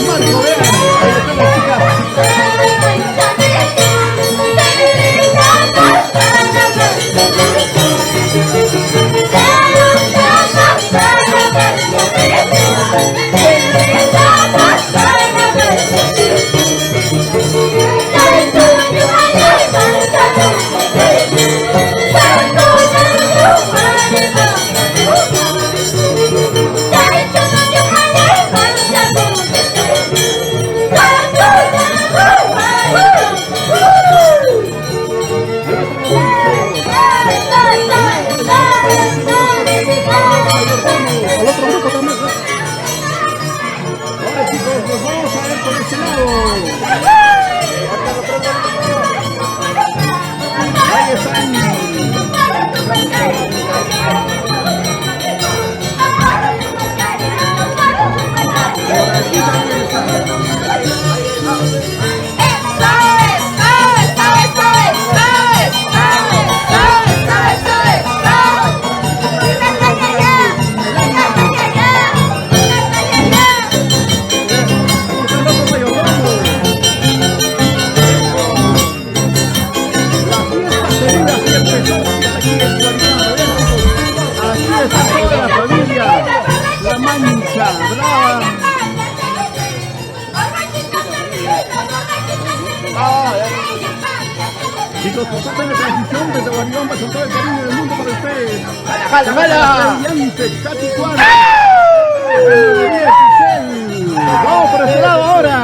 Marco, vean, ahí están las chicas. Al otro grupo también. Ahora chicos, nos vamos a ver por este lado. Ahí están. Brava. Chicos, compartan la transmisión desde Guaribamba con todo el cariño del mundo para ustedes. ¡Jala, jala! Katy Juan. Vamos por este lado ahora.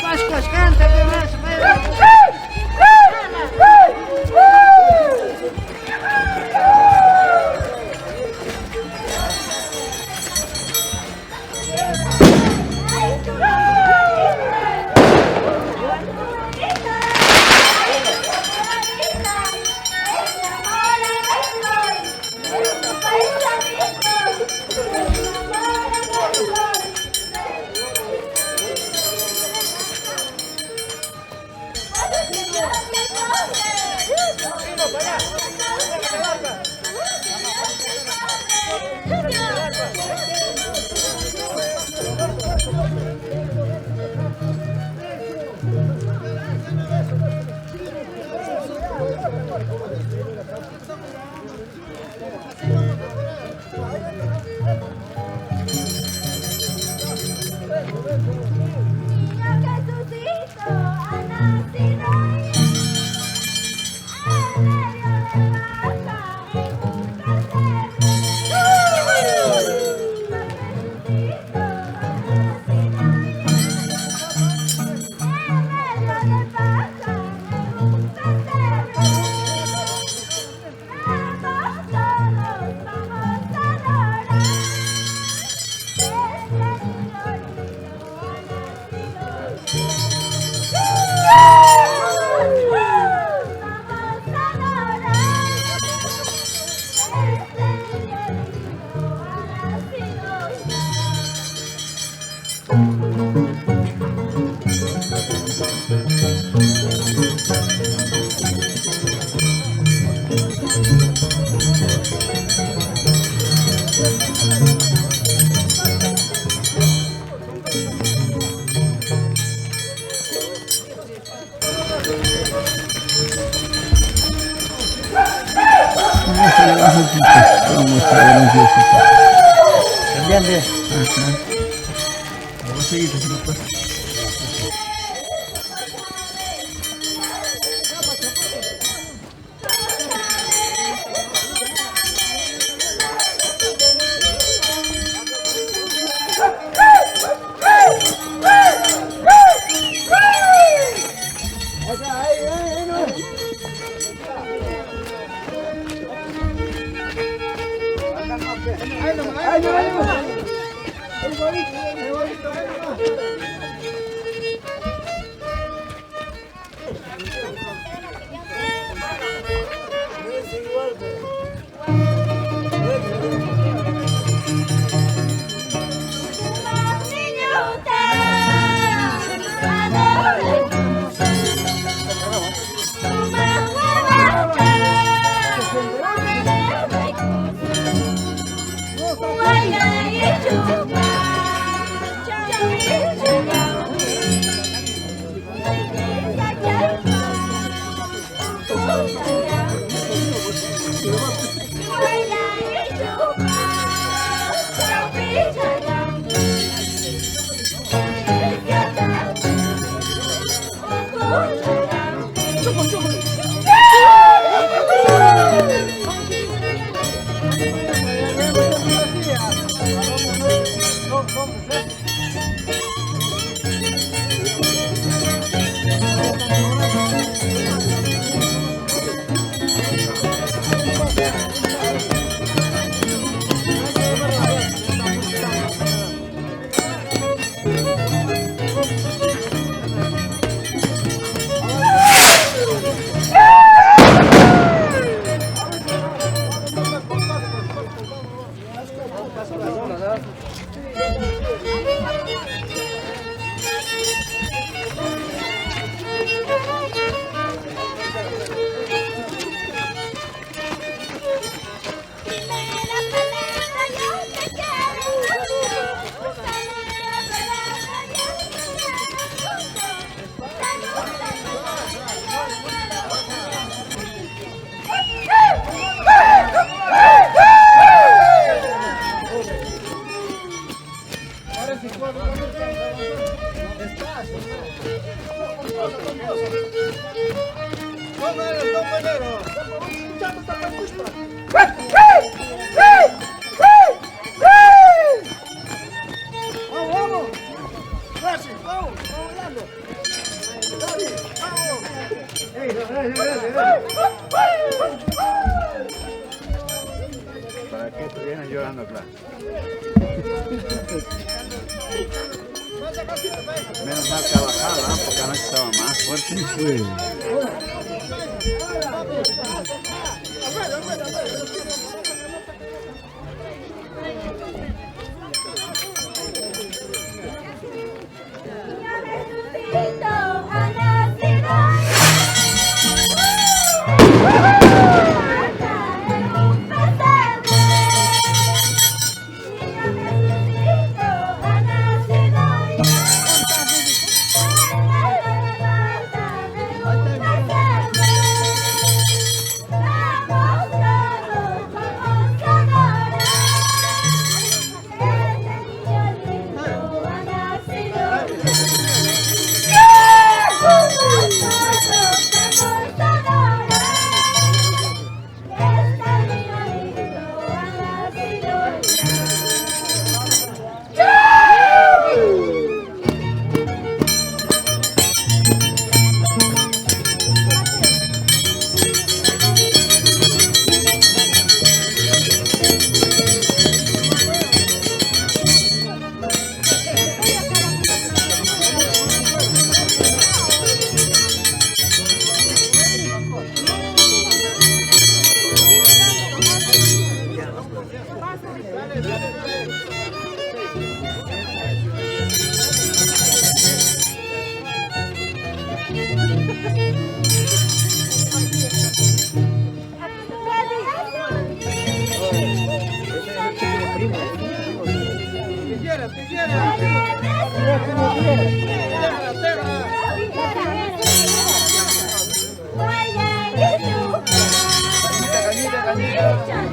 Pascuas, canta, que más, entiende? Ajá. Vamos a seguir, pues. ¿Para qué estuvieran llorando, claro? Menos mal que ha bajado, ¿ah? Porque anoche estaba más fuerte. Cañita.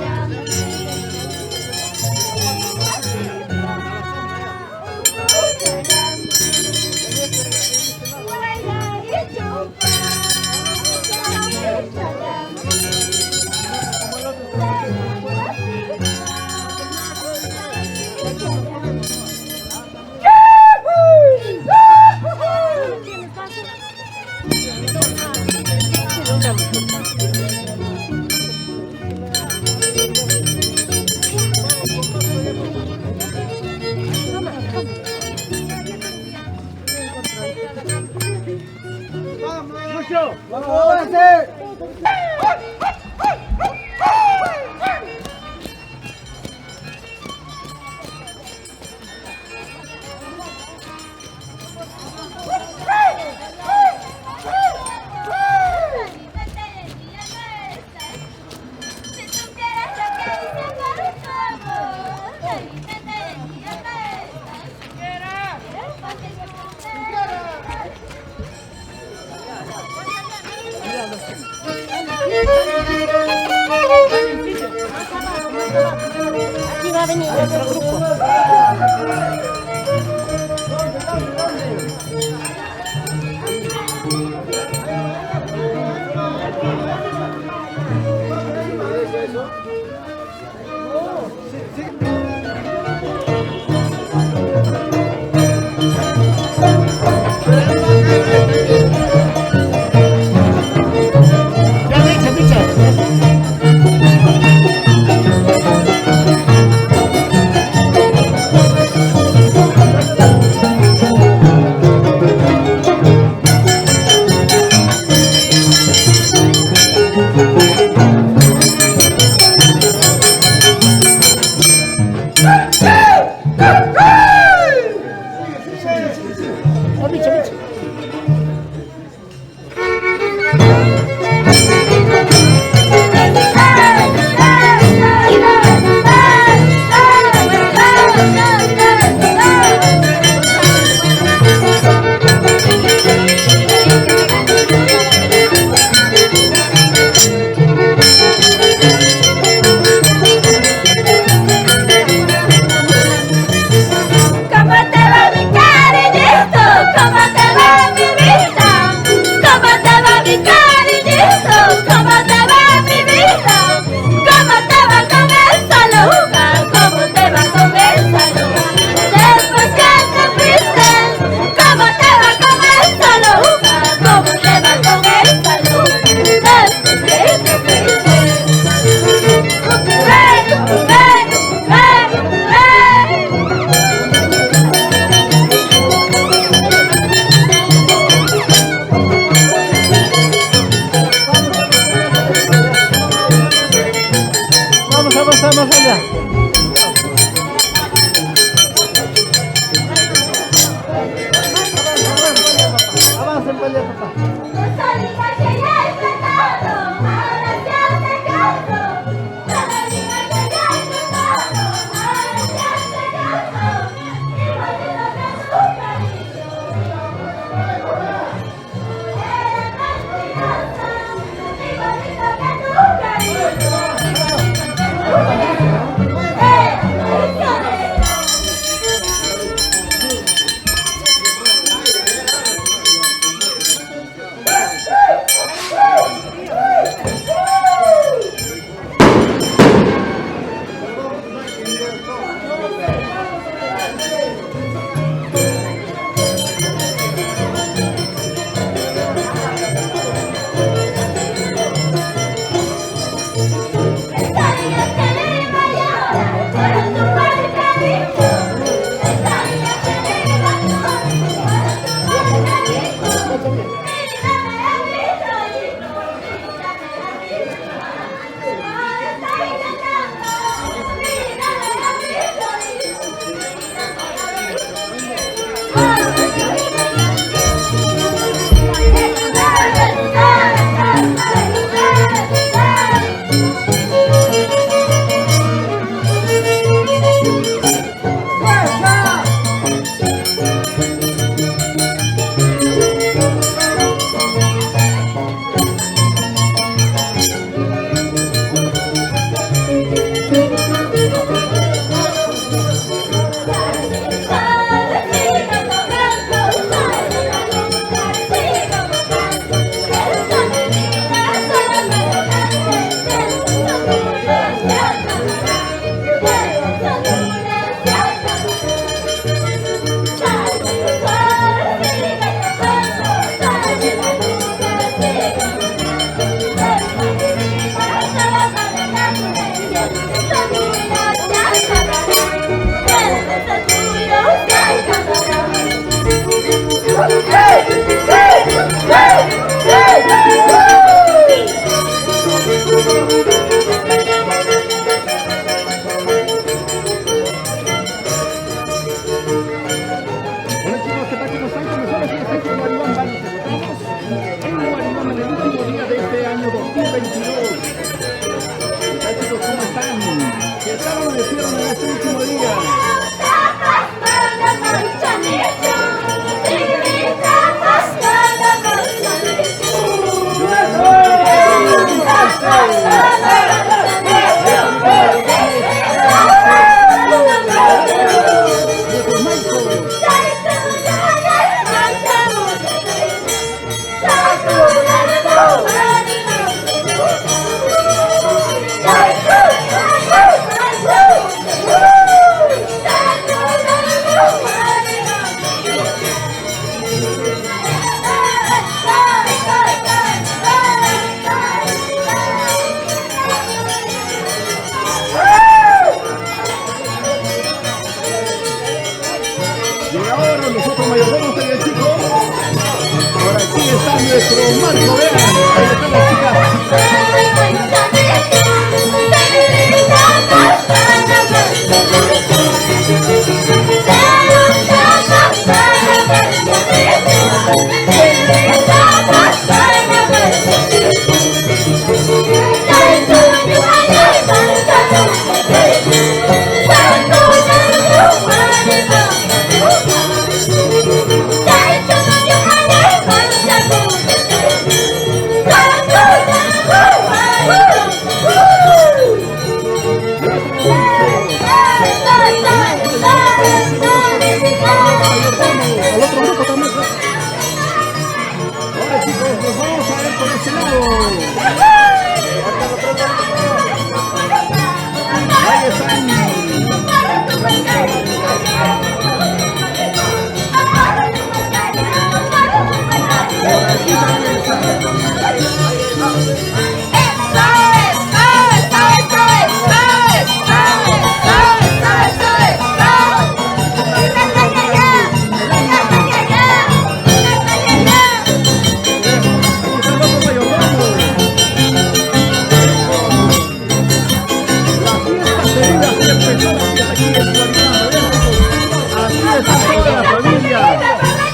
Vamos. Si supieras lo que hice por tu amor, alimenta de ti a cabeza. Porque Aquí va a venir otro grupo. Ya dicha, dicha. nuestro mayordomo sería el chico. Por aquí está nuestro Marco, vean. Ahí están las chicas. Al otro grupo también. Ahora chicos, nos vamos a ver por este lado. Ahí están. Por aquí también están.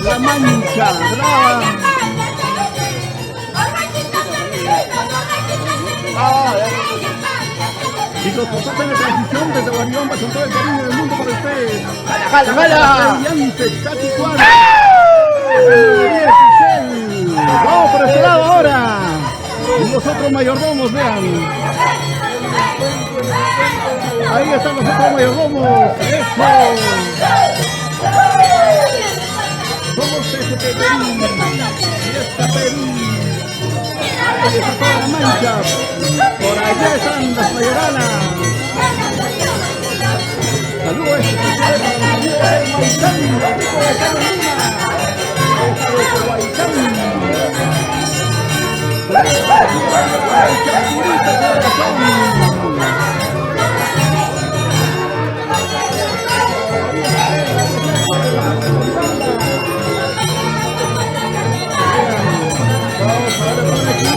La Mancha Brava. Chicos, compartan la transmisión desde Guariomba con todo el cariño del mundo para ustedes. ¡Jala, jala! Vamos por este lado ahora. Y los otros mayordomos, vean. Ahí están los otros mayordomos. ¡Eso! Somos FP Perú, Fiesta Perú. Ahí está toda la Mancha. Por allá están las mayoranas. Saludos especiales para los amigos de Guaycán, amigos de Carolina. Esto es Guaycán. Guaycán, purito corazón. Vamos a ver por aquí.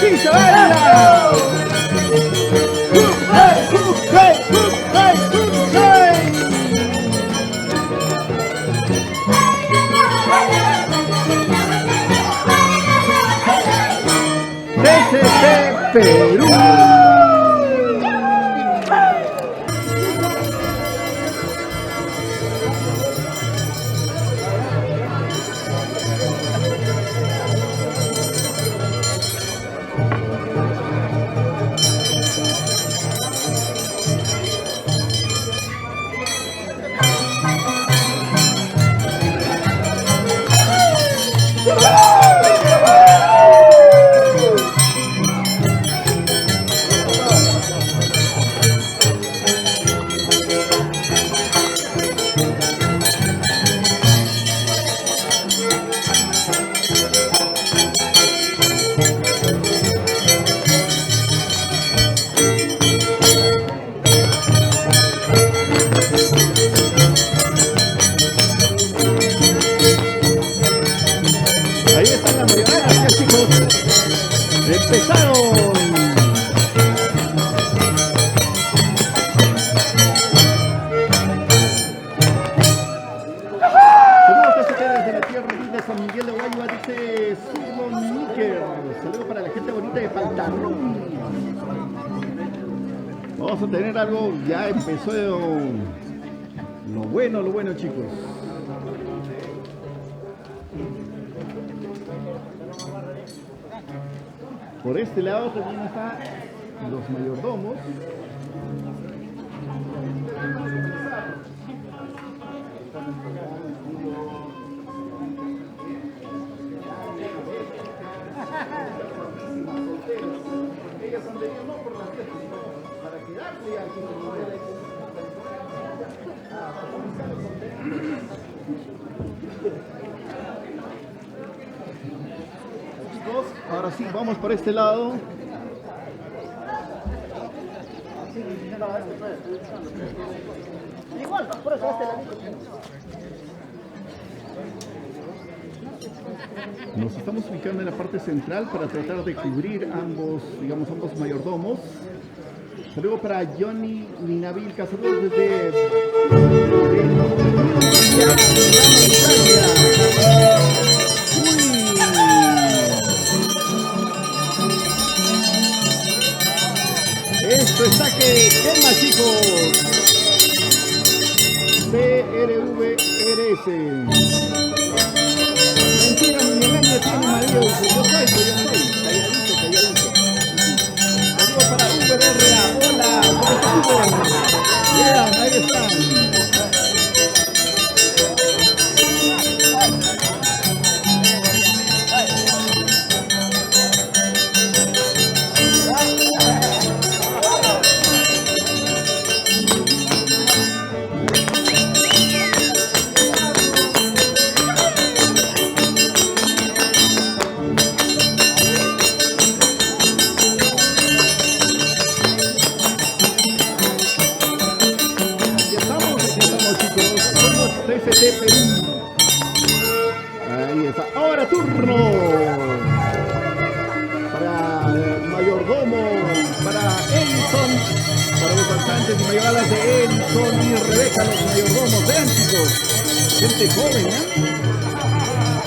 así se baila. TCT Perú. Ahí están las mayorías, chicos. Empezaron. Saludos desde la tierra de San Miguel de Guayua, dice Zurdo Níquer. Saludos para la gente bonita de Pantarrón. Vamos a tener algo, ya empezó lo bueno, chicos. Por este lado también están los mayordomos. Ellas han venido no por las fiestas, sino para quedarse aquí. Chicos, ahora sí, vamos por este lado. Igual, por eso este ladito. Nos estamos ubicando en la parte central para tratar de cubrir ambos mayordomos. Saludos para Johnny Minavilca, saludos desde esto está que quema, chicos. CRVRS. Mentira, mi engaño tiene marido. Yo soy. Calladito. Saludos para VRA. Hola, ¿cómo están? Vean, ahí están. TCT Perú. Ahí está. Ahora turno para el mayordomo, para Edison, para los cantantes y mayoralas de Edison y Rebeca, los mayordomos. Vean, chicos, gente joven,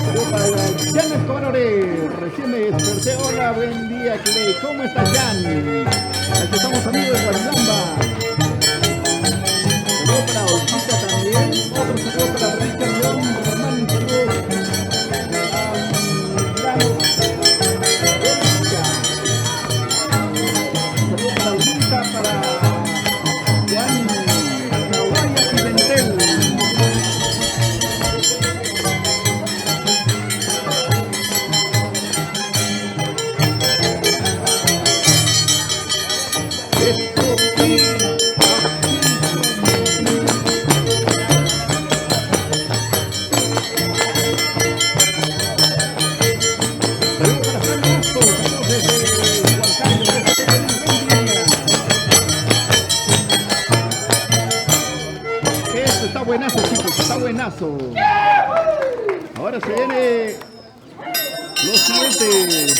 Saludos para Jan Escobarore. Recién me desperté. Hola, buen día, Clay. ¿Cómo estás, Jan? Aquí estamos, amigos de Guarulamba. Saludos para Olquita también. Otro saludo para Richard León, Román, saludos para Olquita, para Juan Nahuaya Pimentel. Buenazo, chicos, está buenazo. Ahora se viene los siguientes.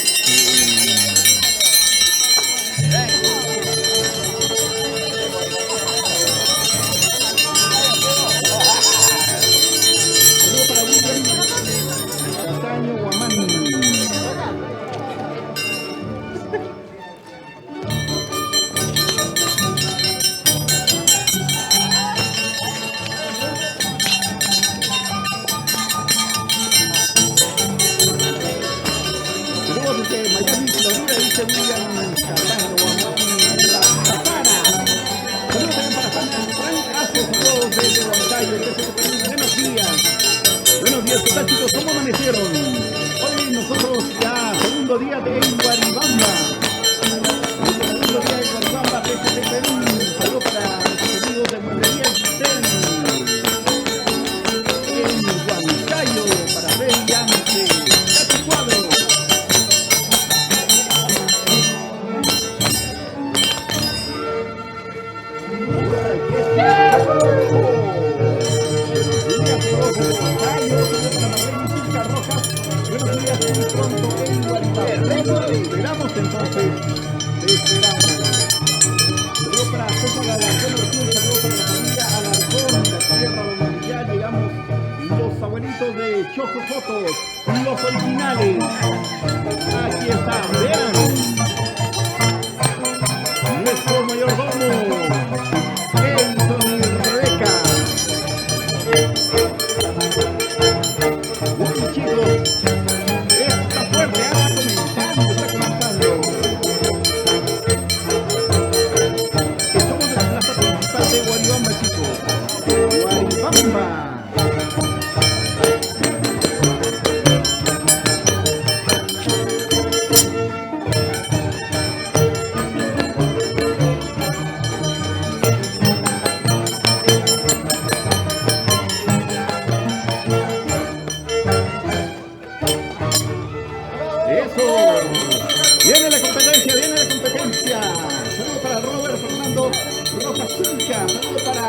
desde Miami, Florida, dice William Carrano, La Zapana. Saludos también para Frank Azo, saludos desde Huancayo. Buenos días. Buenos días, ¿qué tal, chicos? ¿Cómo amanecieron? Hoy nosotros ya, segundo día de Guaribamba. Segundo día de Guaribamba, desde Perú. Saludos para nuestros amigos de Mueblería Sten. En Huancayo, para Bellante. Tati Cuadro. Buenos días, muy pronto en Guaribamba. Esperamos entonces, te esperamos. Saludos para César Alarcón Ortiz, saludos para la familia Alarcón, la tierra donde ya llegamos, los abuelitos de Choco Fotos, los originales. Aquí están, vean. Nuestro mayordomo, Enson y Rebeca. Bueno, chicos, está fuerte, está comenzando. Estamos en la plaza principal de Guaribamba, chicos. Guaribamba. Viene la competencia, viene la competencia. Saludos para Robert Fernando Rojas Silca. Saludos para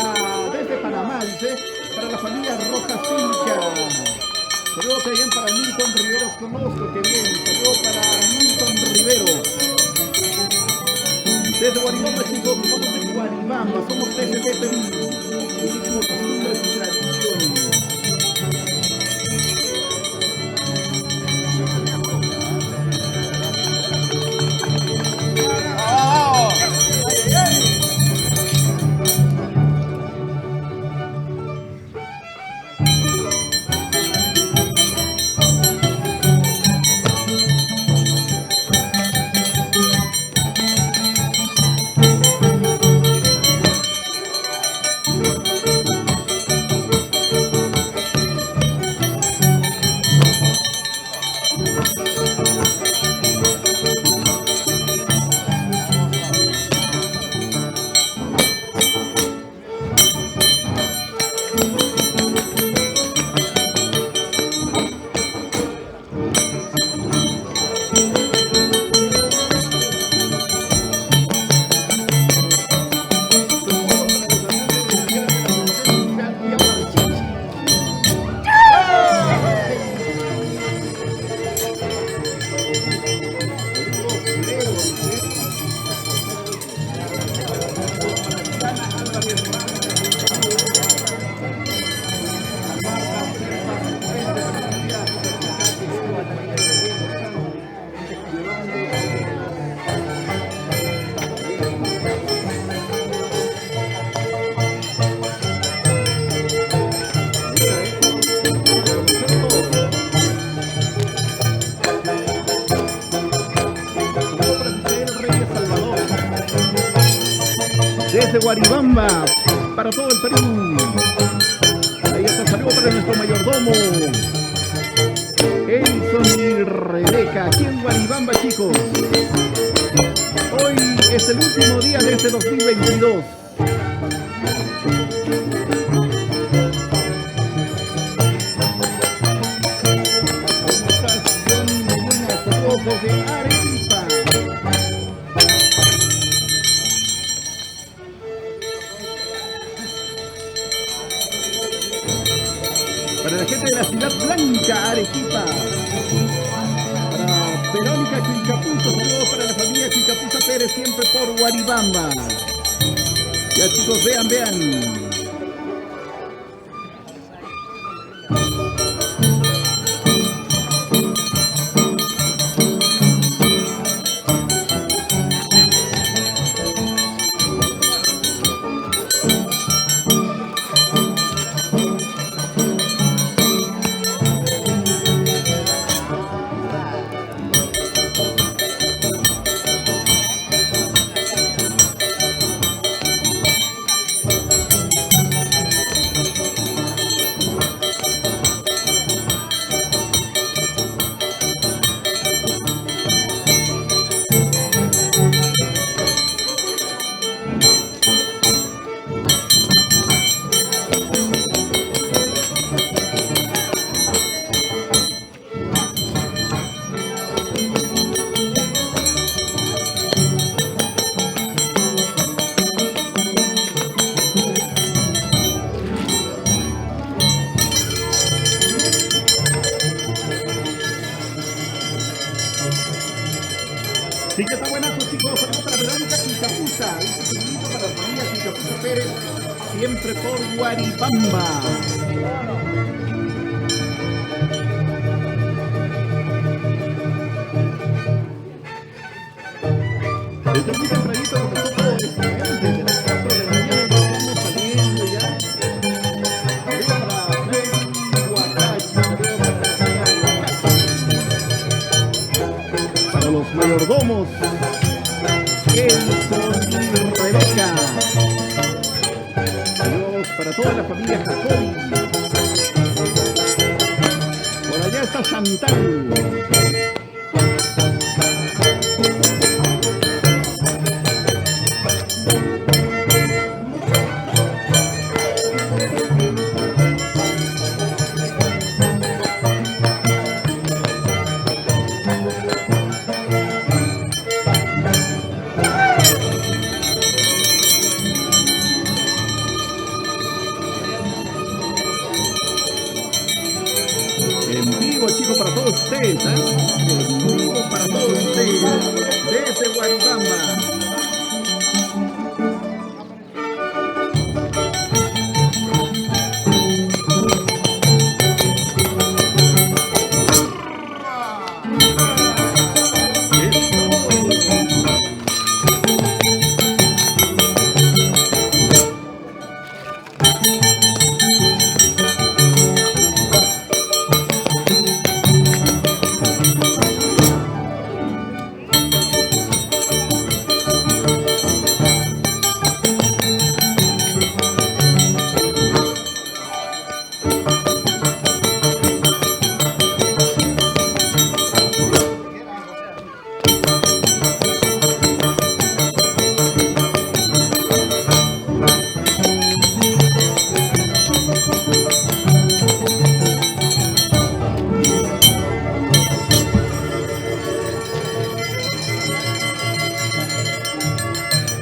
desde Panamá, dice, para la familia Rojas Silca. Saludos también para Milton Riveros, conozco que bien. Saludos para Milton Rivero. Desde Guaribamba, chicos, somos de Guaribamba, somos TCT Perú. Muchísimos costumbres y tradiciones. Desde Guaribamba, para todo el Perú. Ahí está, saludo para nuestro mayordomo, Enson y Rebeca, aquí en Guaribamba, chicos. Hoy es el último día de este 2022. Saludos de Arequipa. Para la gente de la Ciudad Blanca, Arequipa. Para Verónica Cuicapuzo, saludos para la familia Cuicapuza Pérez, siempre por Guaribamba. Ya, chicos, vean. Sí que está buenazo, chicos. Saludos para Verónica Quintapuza. Dice saludito para la familia Quintapuza Pérez. Siempre por Guaribamba. Desde muy tempranito con nosotros, desde las 4 de la mañana ya estamos saliendo ya. Saludos para Freddy Guacachi, saludos para la familia Guacachi. Para los mayordomos, Elson y Rebeca. Saludos para toda la familia Jacobi. Por allá está Chantal. En vivo, chicos, para todos ustedes, ¿eh? En vivo para todos ustedes, desde Guaribamba.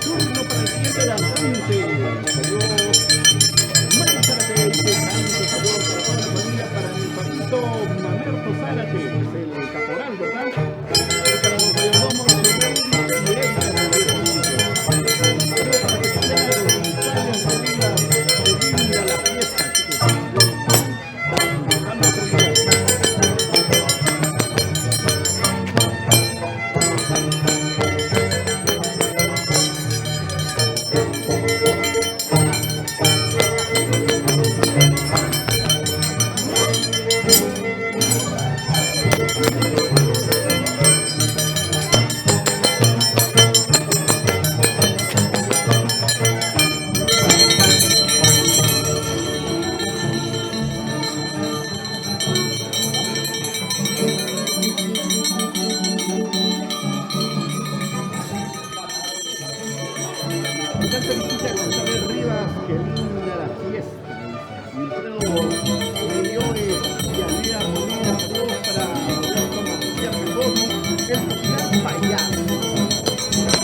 Turno para el siguiente danzante. Saludos. Mario Zárate dice tanto saludos para toda la familia, para mi papito Mamerto Zárate, es el caporal, ¿verdad? Y para los mayordomos de Rey y Erika también. Saludos para que se tengan los ensayos arriba, que linda la fiesta, chicos. Dando autoridad. Acá felicita a González Rivas, que linda la fiesta. Wilfredo Millores y Andrea Molina, saludos para Roberto Matías Perdomo, el popular payaso. Para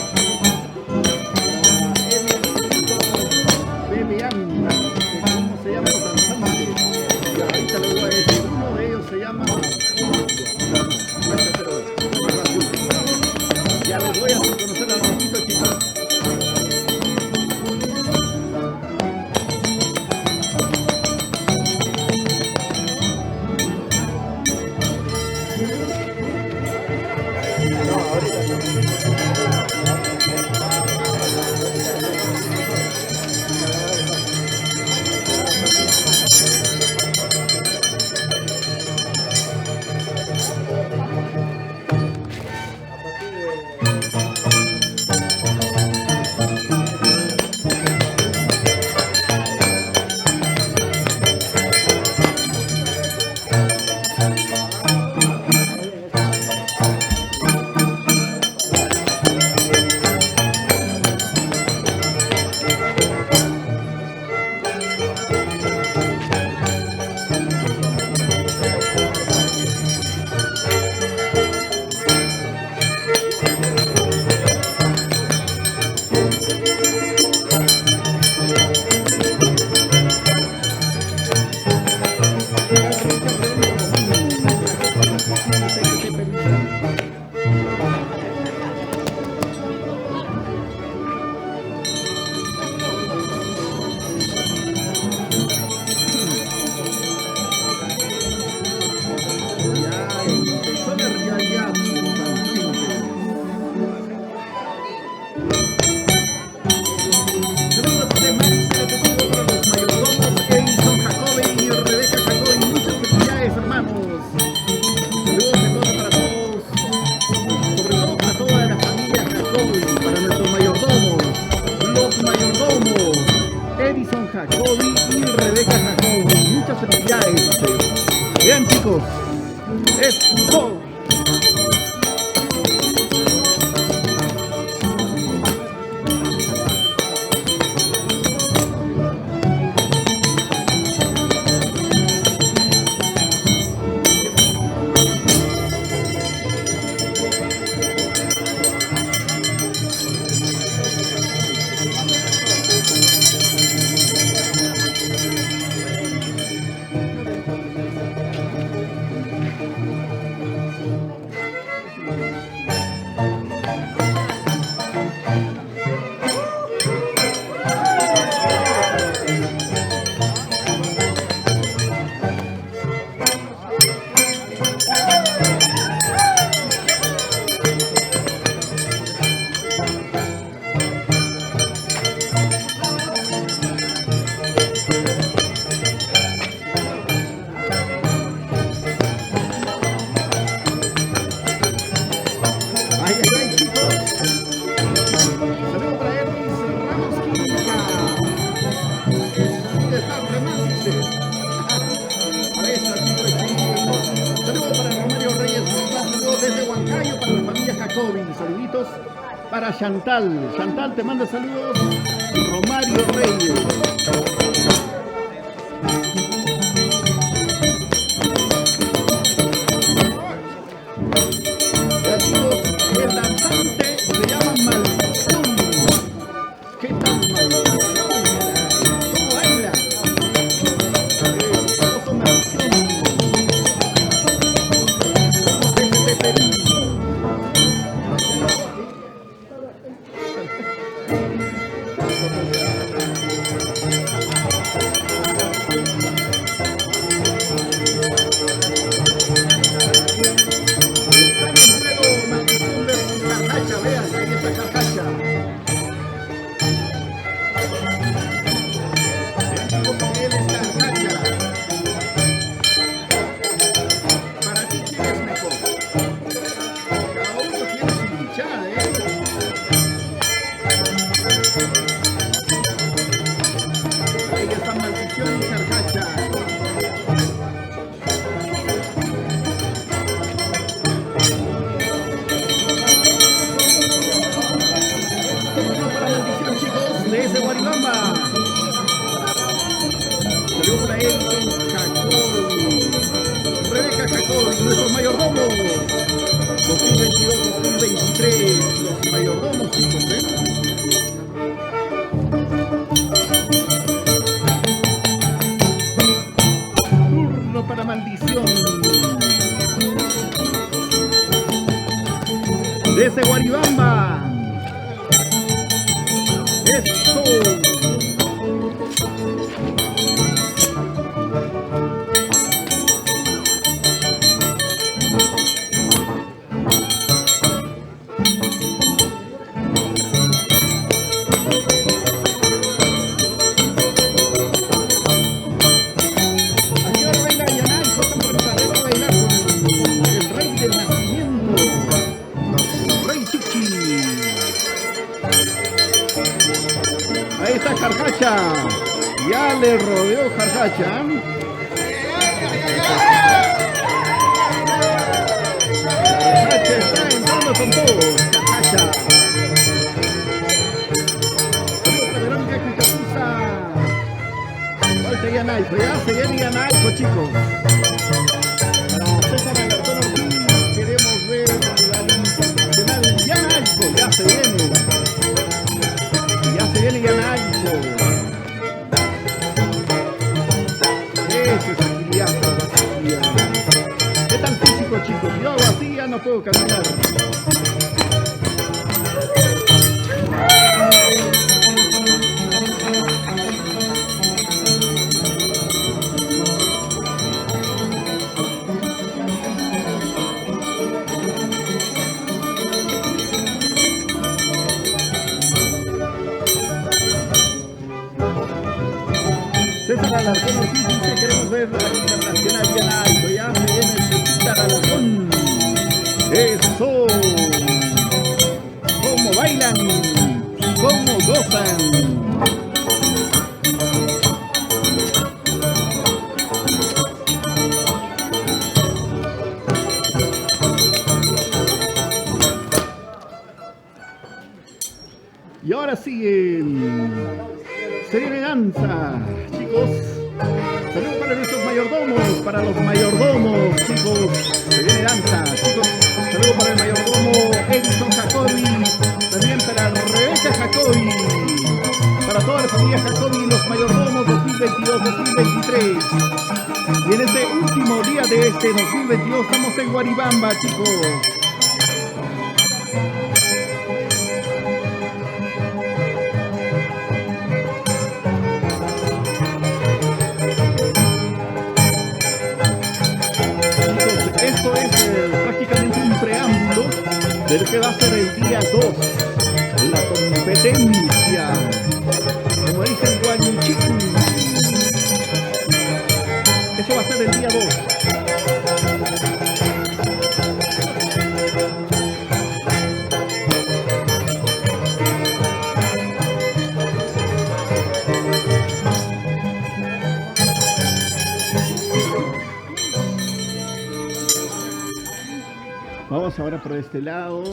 Emilito Bebeán, ¿cómo se llama los danzantes? Y ahorita les voy a decir, uno de ellos se llama... Ya les voy a hacer conocer al ratito, chicos. Eso. Ay, ay, ay, chicos. Saludos para Elvis Ramos Química. ¿Dónde está Remán? Dice. Ahí está, chicos. Saludos para Romario Reyes. Saludos desde Huancayo para la familia Jacobi. Saluditos para Chantal. Chantal te manda saludos. Romario Reyes. Ya, chicos, el danzante se llama Maldición. ¿Qué tal, Maldición? ¿Cómo baila? Famoso Maldición. Desde Perú. Está en juego Maldición versus Carcacha, vean, ahí está Carcacha. El tipo con él es Carcacha. Para ti, ¿quién es mejor? Cada uno tiene su hinchada, Ahí está Maldición y Carcacha. Saludos para Maldición, chicos, desde Guaribamba. Saludos para Edson Jacobi, Rebeca Jacobi, nuestros mayordomos. 2022-2023, los mayordomos, chicos, Turno para Maldición. Desde Guaribamba. Eso. Aquí ahora baila Yanay, tocan por saber bailar con el rey del nacimiento, Rey Chichi. Ahí está Carcacha. Ya le rodeó Carcacha. Carcacha está entrando con todo. Carcacha. Saludos para Verónica Cuitapuza. Falta Yanaico. Ya se viene Yanaico, chicos. Para César Alarcón Ortiz queremos ver la internacional Yanaico. Ya se viene. Ya se viene Yanaico. Eso es agilidad, agilidad. ¿Qué tan físico, chicos? Yo hago así, ya no puedo caminar. César Alarcón Ortiz dice: queremos ver la internacional Yanaico. Ya se viene el César Alarcón. Eso. Cómo bailan, cómo gozan. Y ahora siguen. Se viene danza, chicos. Saludos para nuestros mayordomos, para los mayordomos, chicos. Se viene danza, chicos. Saludos para el mayordomo Edison Jacobi. También para Rebeca Jacobi. Para toda la familia Jacobi y los mayordomos 2022-2023. Y en este último día de este 2022 estamos en Guaribamba, chicos. Esto es prácticamente un preámbulo del que va a ser el día 2, la competencia, como dice el Guanchicu. Eso va a ser el día 2. Vamos ahora por este lado.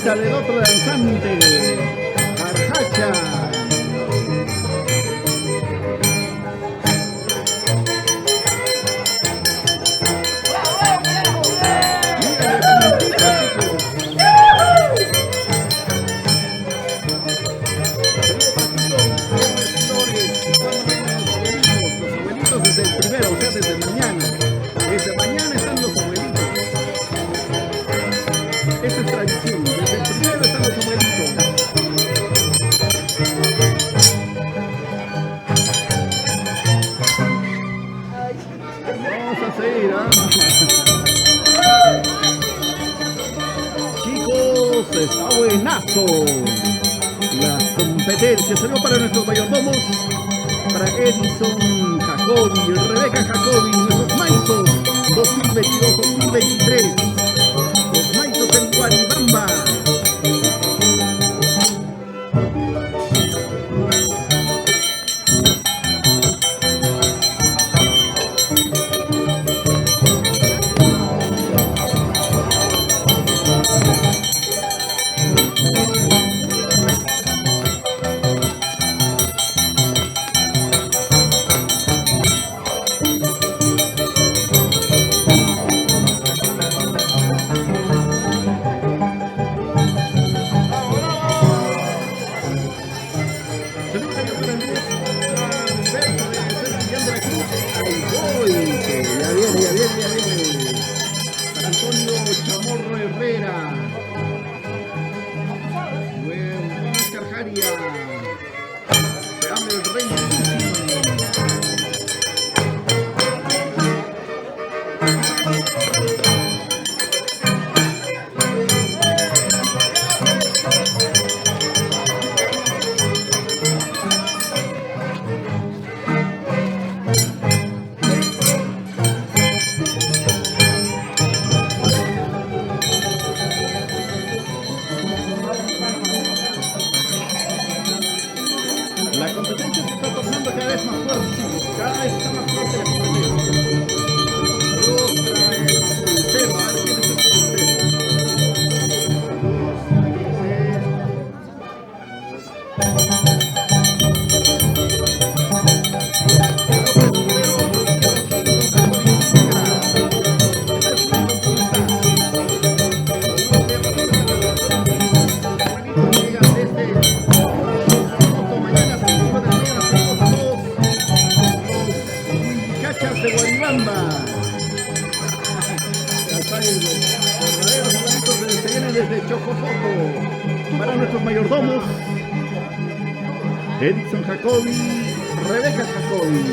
Del otro danzante, Arjacha. Los abuelitos desde el primero, o sea, desde mañana. Desde mañana están los abuelitos. Esa es tradición. Desde el primero están los abuelitos. Vamos a seguir, ¿ah? Chicos, está buenazo la competencia. Saludos para nuestros mayordomos, para Edison Jacobi, Rebeca Jacobi, nuestros maizos 2022-2023. Los maizos en Guaribamba. vez más fuerte, chicos. Cada vez está más fuerte la competencia. Saludos para el pulsero. A ver quién es el pulsero. De Guaribamba. Verdaderos amiguitos se vienen desde Chocofoco. Para nuestros mayordomos, Edison Jacobi, Rebeca Jacobi.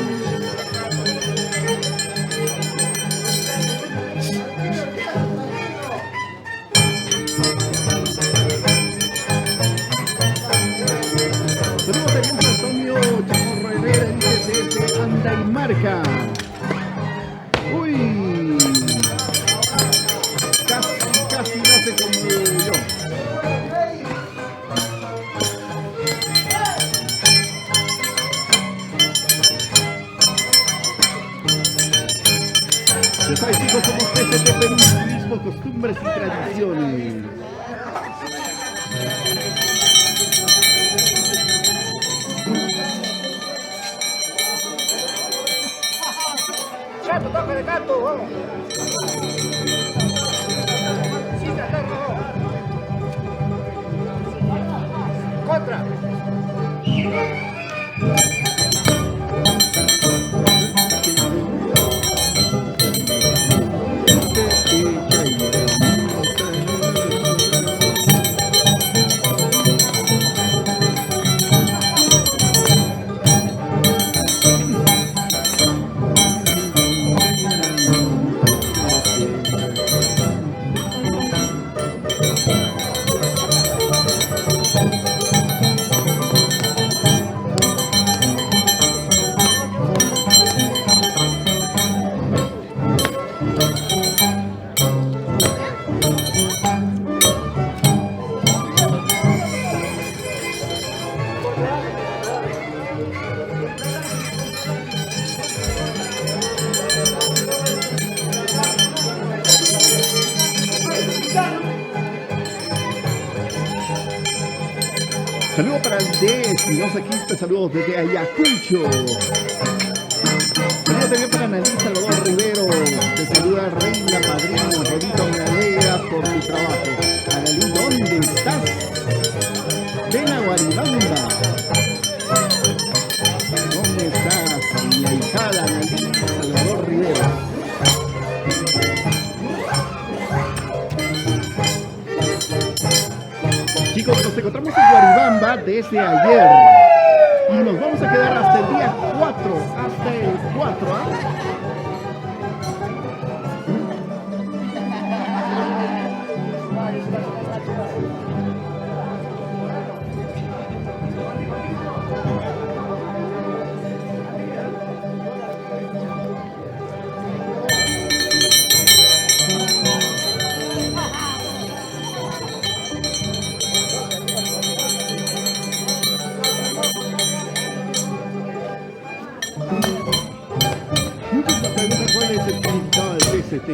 Saludos a Antonio Chamorro Herrera, dice desde Andaimarca. Uy, casi no sé como yo. Ya sabes, chicos, somos TCT Perú, turismo, costumbres y tradiciones. Gato, toque de gato, vamos. Sí, tratarlo. Contra. Saludos para el de Espinosa Quispe, saludos desde Ayacucho. Saludos también para Analí Salvador Rivero, te saluda Reina Padrina, Rodito, me alegra por tu trabajo. Analí, ¿dónde estás? Ven a Guaribamba. ¿Dónde estás? Mi ahijada Analí Salvador Rivero. Chicos, nos encontramos en Guaribamba desde ayer y nos vamos a quedar hasta el día 4, hasta el 4, ¿ah? DST.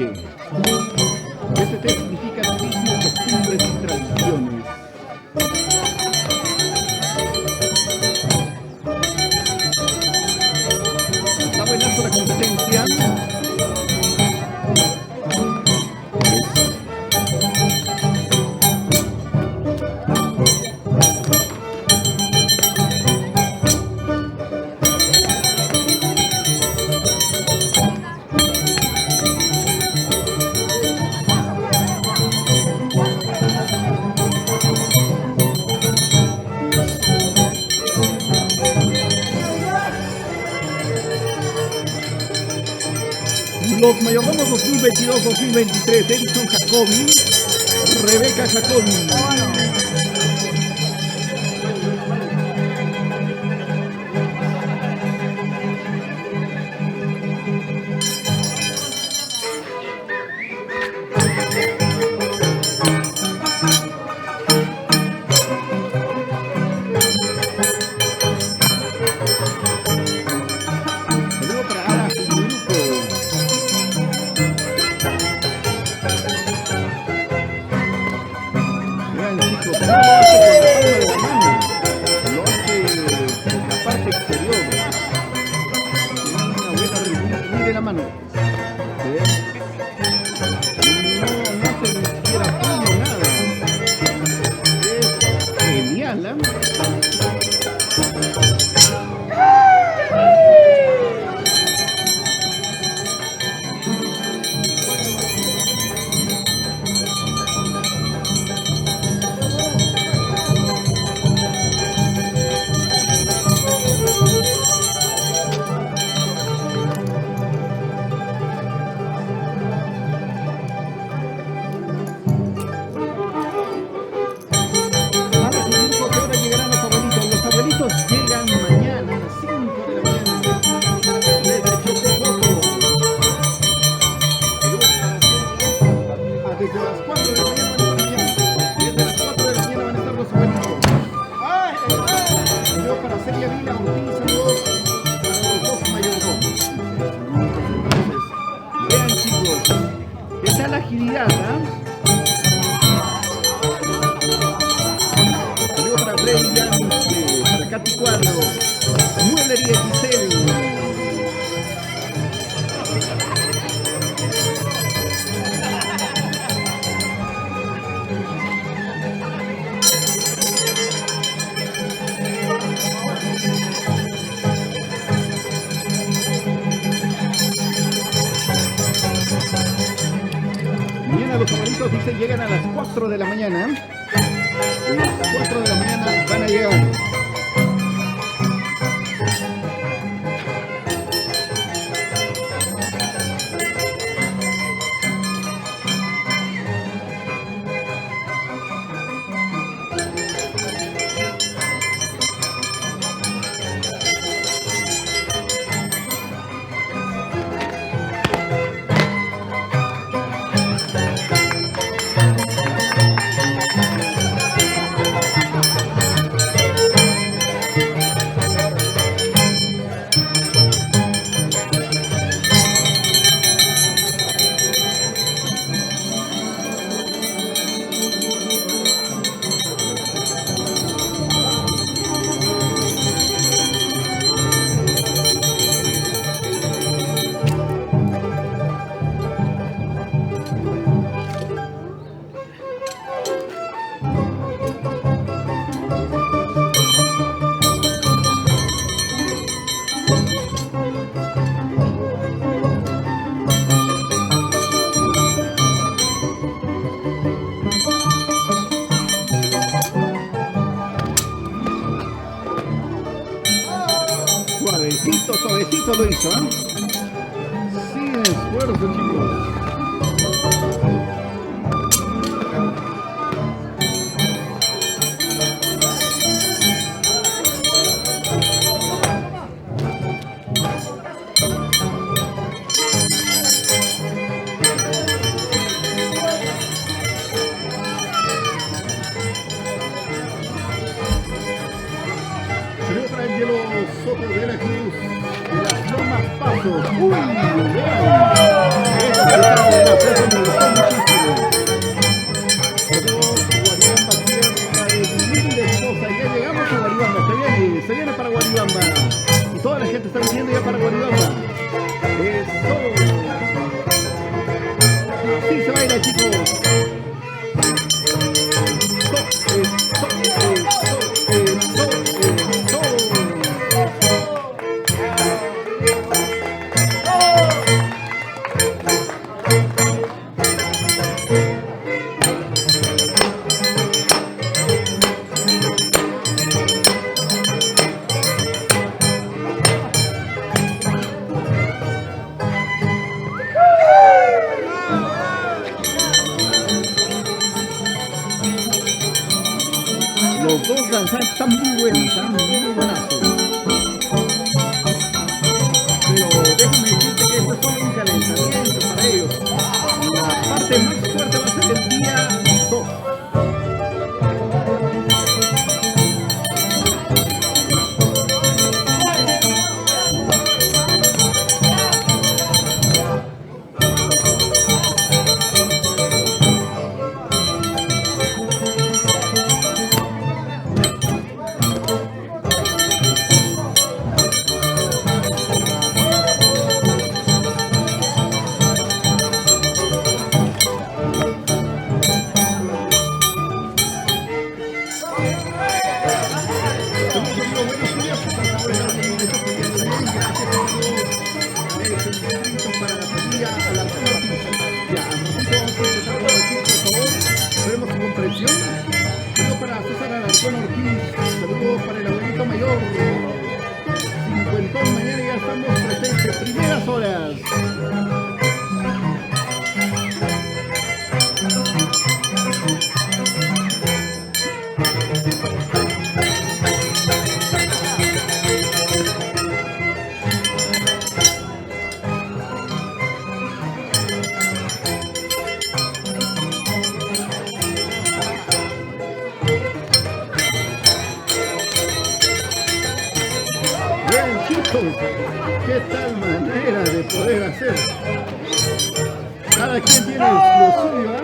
DST significa turismo, costumbres y tradiciones. Está buenazo la competencia. Los mayordomos 2022-2023, Edison Jacobi, Rebeca Jacobi. hermano. No hace ni siquiera puño, nada. Es genial, ¿eh? Llegan mañana a las 5 de la mañana desde Chocopoto. Desde las 4 de la mañana van a estar desde las 4 de la mañana van a estar los abuelitos. Yo para Celia Vila Ortiz, saludos para los dos mayordomos. Entonces, vean chicos, ¿qué tal la agilidad? Saludos para Freddy Llanos, para Katy Cuadro, Mueblería Giselle. Mañana los abuelitos dicen llegan a las 4 de la mañana. A las 4 de la mañana van a llegar. Suavecito lo hizo, ¿eh? Sin esfuerzo, chicos. Saludos para Angelo Soto de la Cruz, de las Lomas Pasos. ¡Uy! ¡Vean! Eso que está en la plaza me gustó muchísimo. Saludos, Guaribamba, tierra de linda esposa. Ya llegamos a Guaribamba, se viene para Guaribamba. Y toda la gente está viniendo ya para Guaribamba. Eso. Así se baila, chicos. Los dos danzantes están muy buenos, están muy buenazos. Pero déjame decirte que esto es solo un calentamiento para ellos. La parte más fuerte va a ser el día 2. Malecón, mañana ya estamos presentes, primeras horas. Bien, chicos, qué tal manera de poder hacer. Cada quien tiene lo suyo, ¿eh?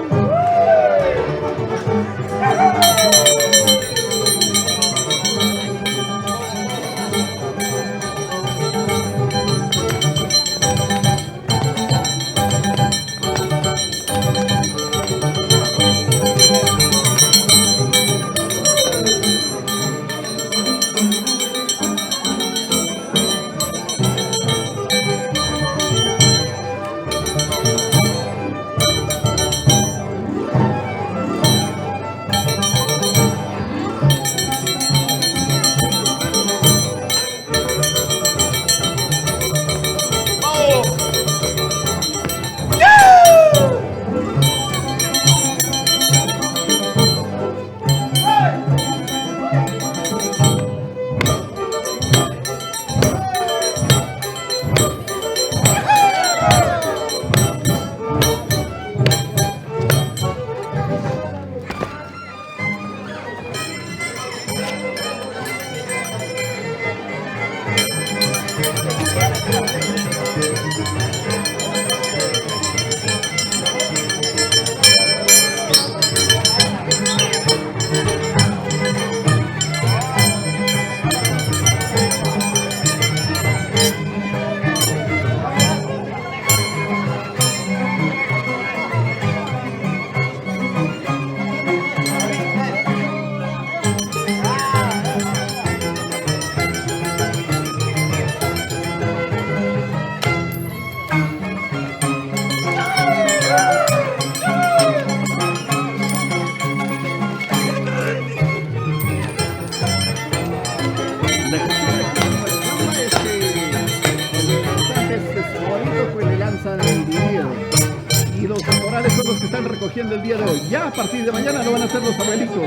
Y los temporales son los que están recogiendo el día de hoy. Ya a partir de mañana lo van a hacer los abuelitos.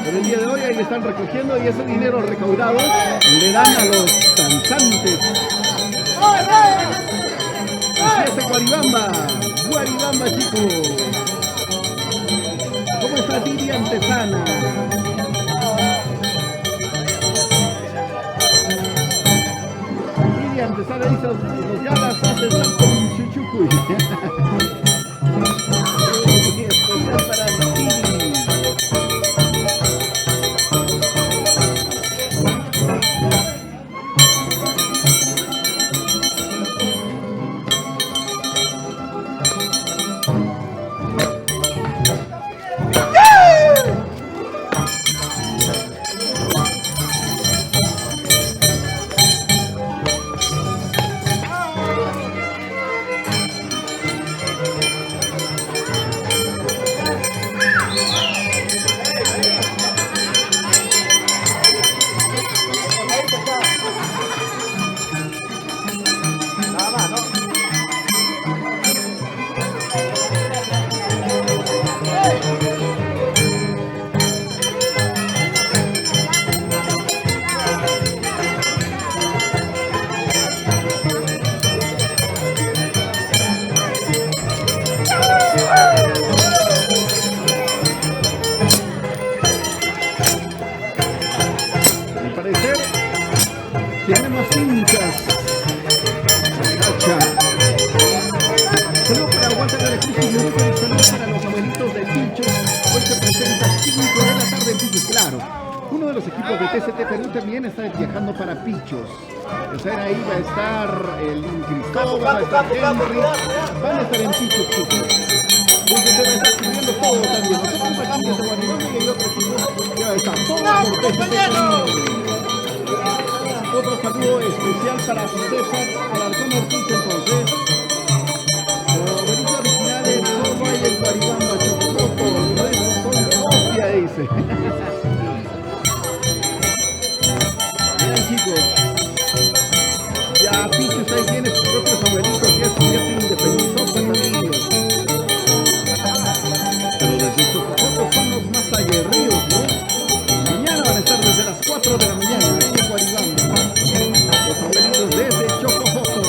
Pero el día de hoy ahí están recogiendo y ese dinero recaudado le dan a los danzantes. Así es, Guaribamba. Guaribamba, chicos. ¿Cómo está Didi Antesana? Didi Antesana dice, los yalas hacen tanto un chuchucuy. Especial para Didi. Al parecer tenemos hinchas. Saludos para Walter de la Cruz y Yuruco y saludos para los abuelitos de Pichos. Hoy se presenta 5 de la tarde en Pichos, claro. Uno de los equipos de TCT Perú también está viajando para Pichos. Ahí va a estar el Cristóbal, va a estar Henry, van a estar en Pichos, chicos. Porque se va a estar cubriendo todo también. Nosotros aquí desde Guaribamba y hay otro equipo que va a estar todo por TCT Perú. Otro saludo especial para César Alarcón Ortiz, entonces. Abuelita originales, solo hay el Guaribamba, Chocototo, el resto son copia, dice. Bien, chicos. Ya Pichu ahí tiene sus propios abuelitos y eso ya se independizó pues amigos. Pero desde Chocojoto son los más aguerridos, ¿no? Mañana van a estar desde las 4 de la mañana aquí en Guaribamba. Los abuelitos desde Chocojoto.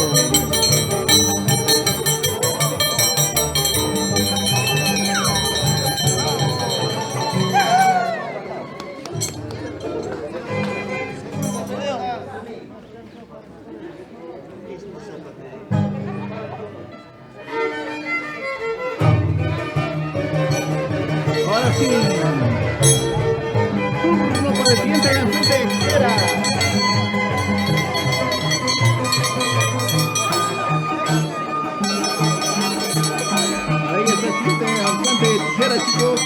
Ahora sí, turno para el siguiente danzante de Tijera. Ahí está el siguiente danzante de Tijera, chicos.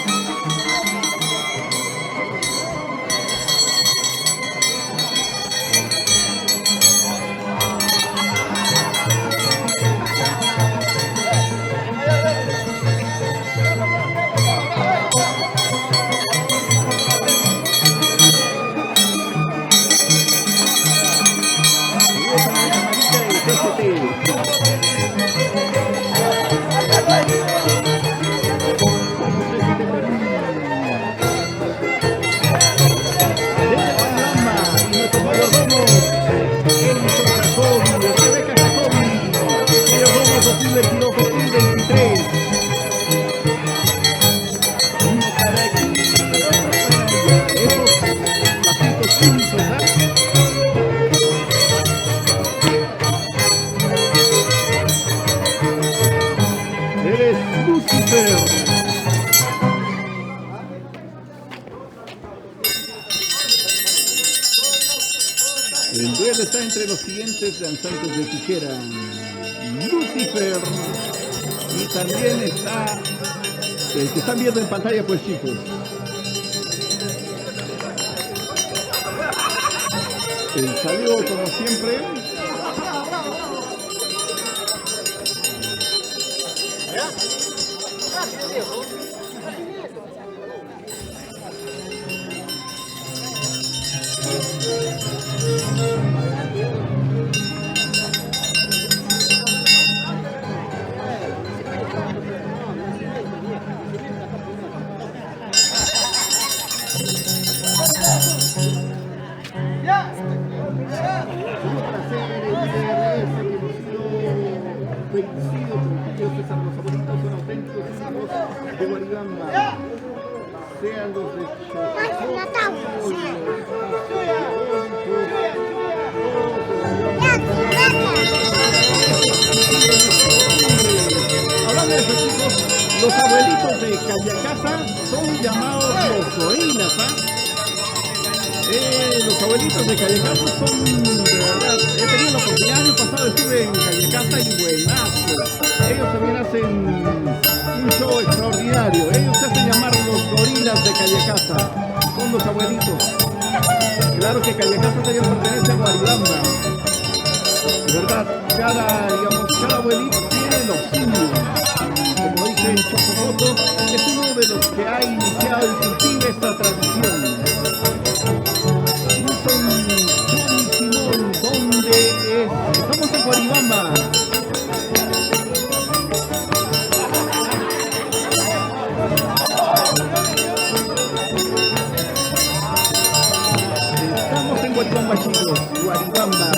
El duelo está entre los siguientes danzantes de Tijera, Lucifer, y también está el que están viendo en pantalla, pues chicos. El saludo como siempre. De Guaribamba, sean los de hablando de eso, chicos, los abuelitos de Callacasa son llamados los gorilas, los abuelitos de Callacasa son, de verdad, he tenido la oportunidad, el año pasado estuve en Callacasa y buenazo. Ellos también hacen un show extraordinario. Ellos se hacen llamar los gorilas de Callacasa. Son los abuelitos. Claro que Callacasa también pertenece a Guaribamba. De verdad, cada abuelito tiene los suyos. Como dice el Chocojoto, es uno de los que ha iniciado y cultiva esta tradición. Son Chori Simón, ¿dónde es? Estamos en Guaribamba. Estamos en Guaribamba, chicos. Guaribamba.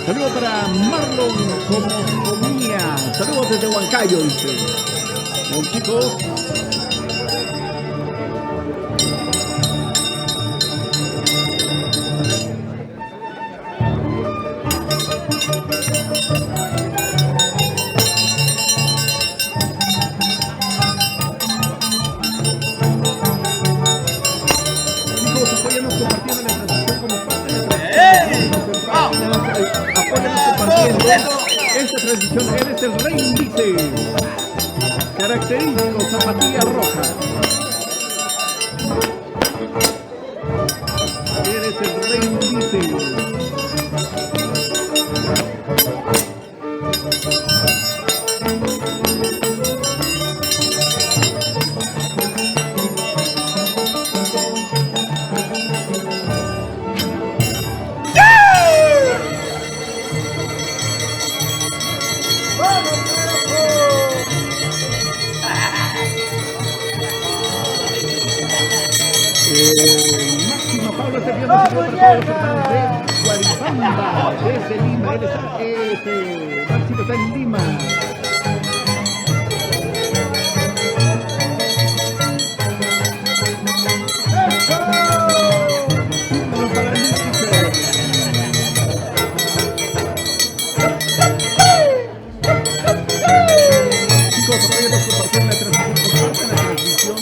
Saludos para Marlon Comía. Saludos desde Huancayo, dice. Bien, chicos. Esta transmisión, él es el Rey Índice, característico, zapatilla roja. Él es el Rey Índice. Máximo Pablo Serpiano, para todos los hermanos de Guaribamba, desde Lima. Él está, Máximo está en Lima. Símbolo para Lucifer. Chicos, apóyanos compartiendo la transmisión, compartan la transmisión.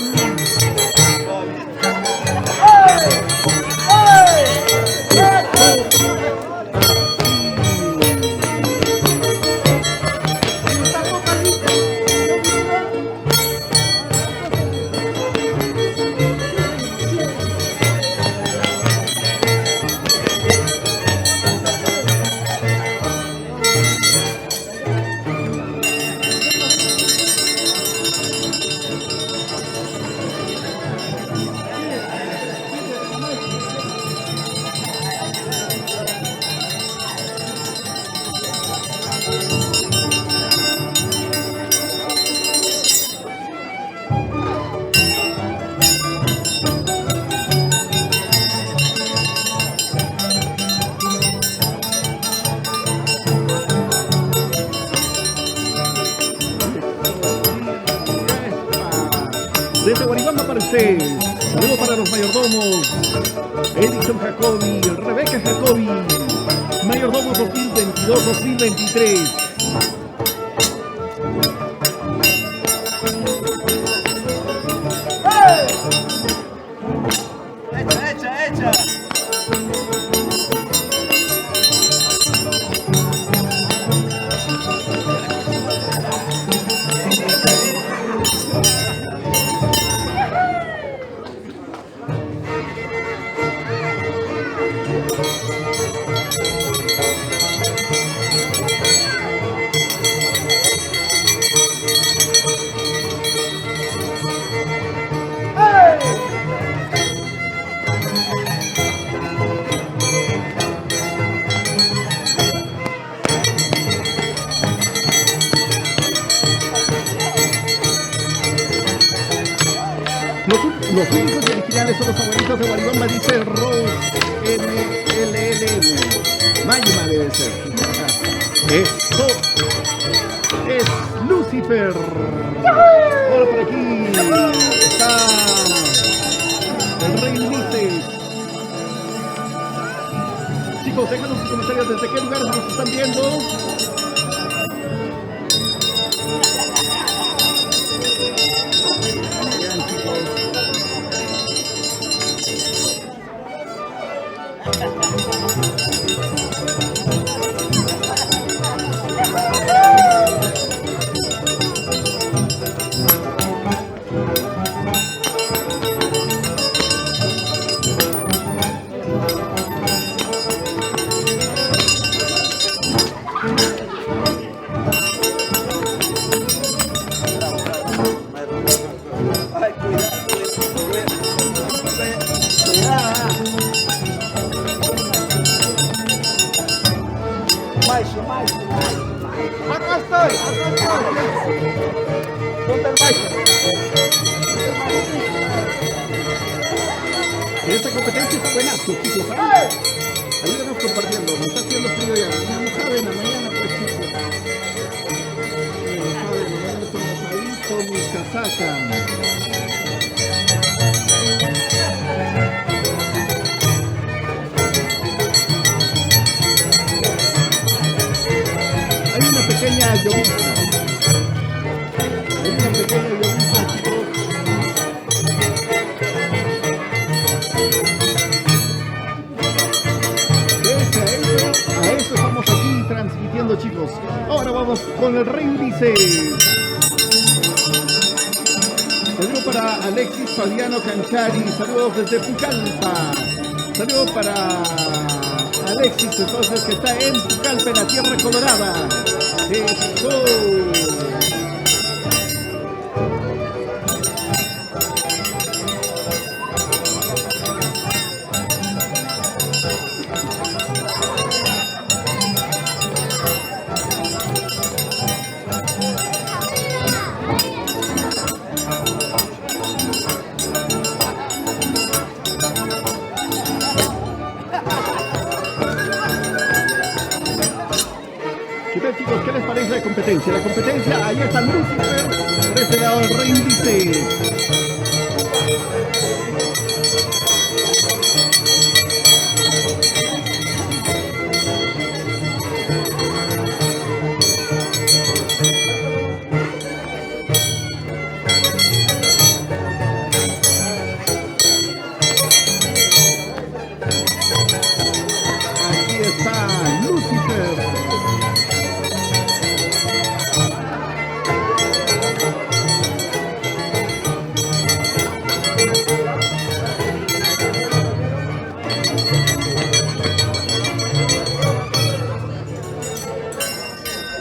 Desde Guaribamba para usted. Saludos para los mayordomos. Edison Jacobi, Rebeca Jacobi. Mayordomos 2022-2023. Hecha. Los únicos y originales son los favoritos de Guaribamba, dice Rose MLL. Mayma debe ser. Esto es Lucifer. Ahora por aquí está el Rey Ulises. Chicos, déjanos sus comentarios desde qué lugar nos están viendo. Acá estoy. ¿Dónde el maestro? Esta competencia está buena, chicos. Ayúdenos compartiendo. Me está haciendo frío ya. Una mojada en la mañana, pues chicos. Una mojada en la mañana, estamos ahí con mi casaca. Hay una pequeña llovizna. Hay una pequeña llovizna, chicos. A eso estamos aquí transmitiendo, chicos. Ahora vamos con el reindice. Saludos para Alexis Fabiano Canchari. Saludos desde Pucallpa. Saludos para Alexis, entonces, que está en Pucallpa, en la Tierra Colorada. ¡Eso! ¿Qué tal, chicos? ¿Qué les parece la competencia? La competencia, ahí está Lucifer, por este lado el reindice. Aquí está Lucifer.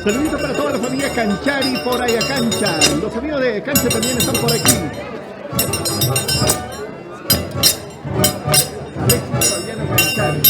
Saludito para toda la familia Canchari por Ayacancha. Los amigos de Cancha también están por aquí. Alexis Fabiano Canchari.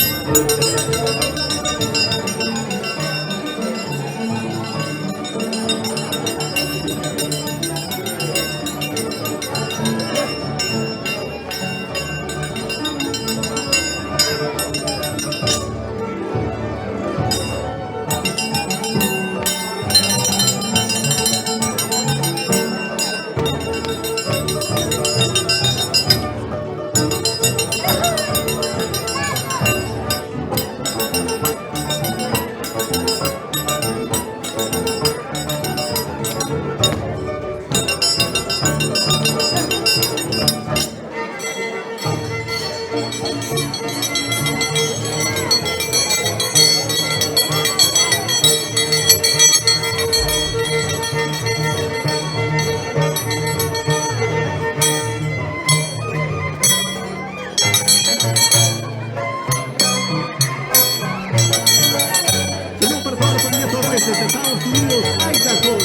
desde Estados Unidos, Idaho,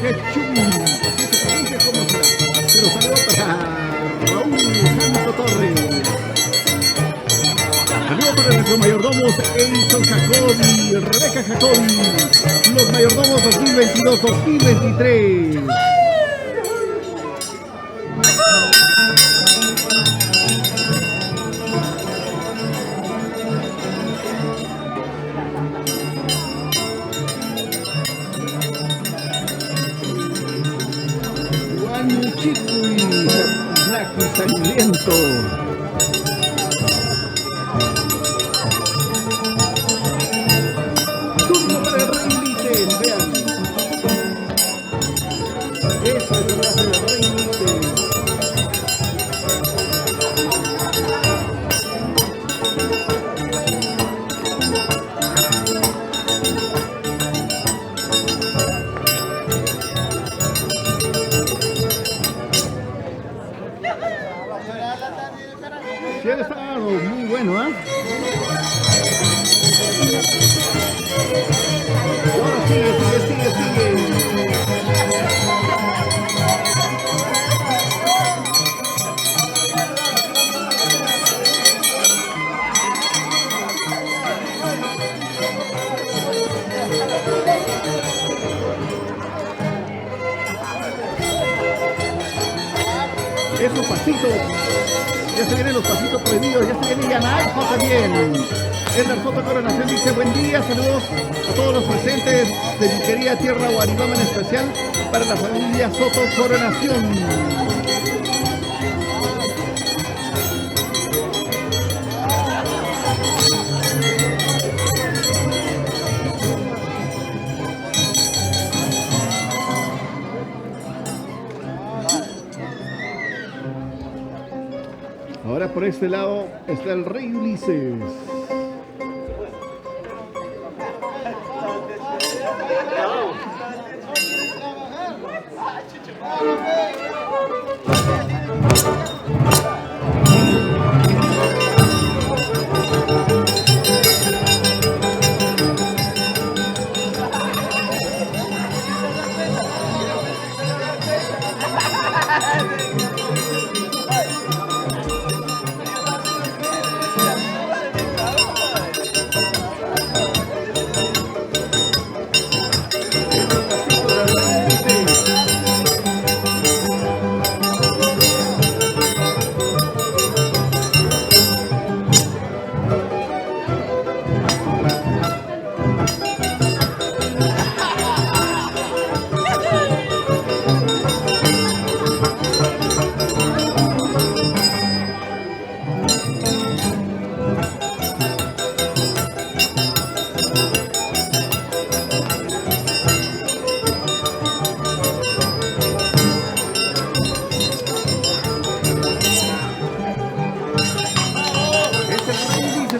Ketchum, así se pronuncia como será. Pero saludos para Raúl Santo Torres. Saludos para nuestros mayordomos Edison Jacobi, Rebeca Jacobi, los mayordomos 2022-2023. Chico y blanco y sangriento. Turno para el rey Liten, vean. Eso es lo que hace el rey Liten. Sí, está muy bueno, ¿eh? Ahora sigue. Esos pasitos. Ya se vienen los pasitos prohibidos, ya se viene Yanaico también. Edgar Soto Coronación dice buen día, saludos a todos los presentes de mi querida tierra Guaribama, en especial para la familia Soto Coronación. Ahora por este lado está el Rey Ulises.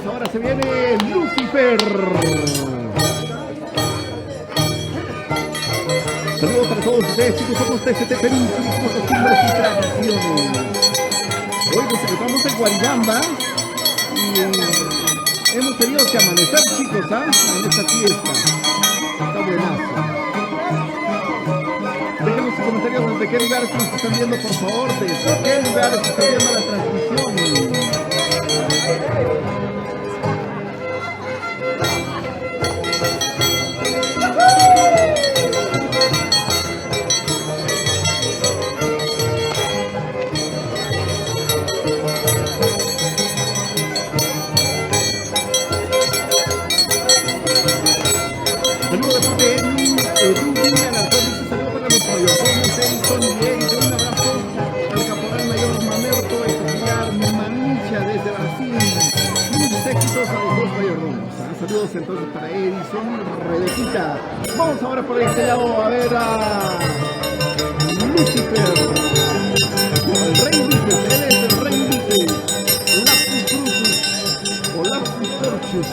Ahora se viene Lucifer. Saludos para todos ustedes, chicos. Somos TCT Perú, turismo, costumbres y tradiciones. Hoy nos encontramos en Guaribamba y hemos tenido que amanecer, chicos, en esta fiesta. Está buenazo. Déjenos sus comentarios desde qué lugares nos están viendo, por favor. Desde qué lugares están viendo la transmisión. Saludos entonces para Edison, Rebequita. Vamos ahora por este lado a ver a Lucifer. El Rey Ulises, él es el Rey Ulises. Lapsus Brutus o Lapsus Torchus.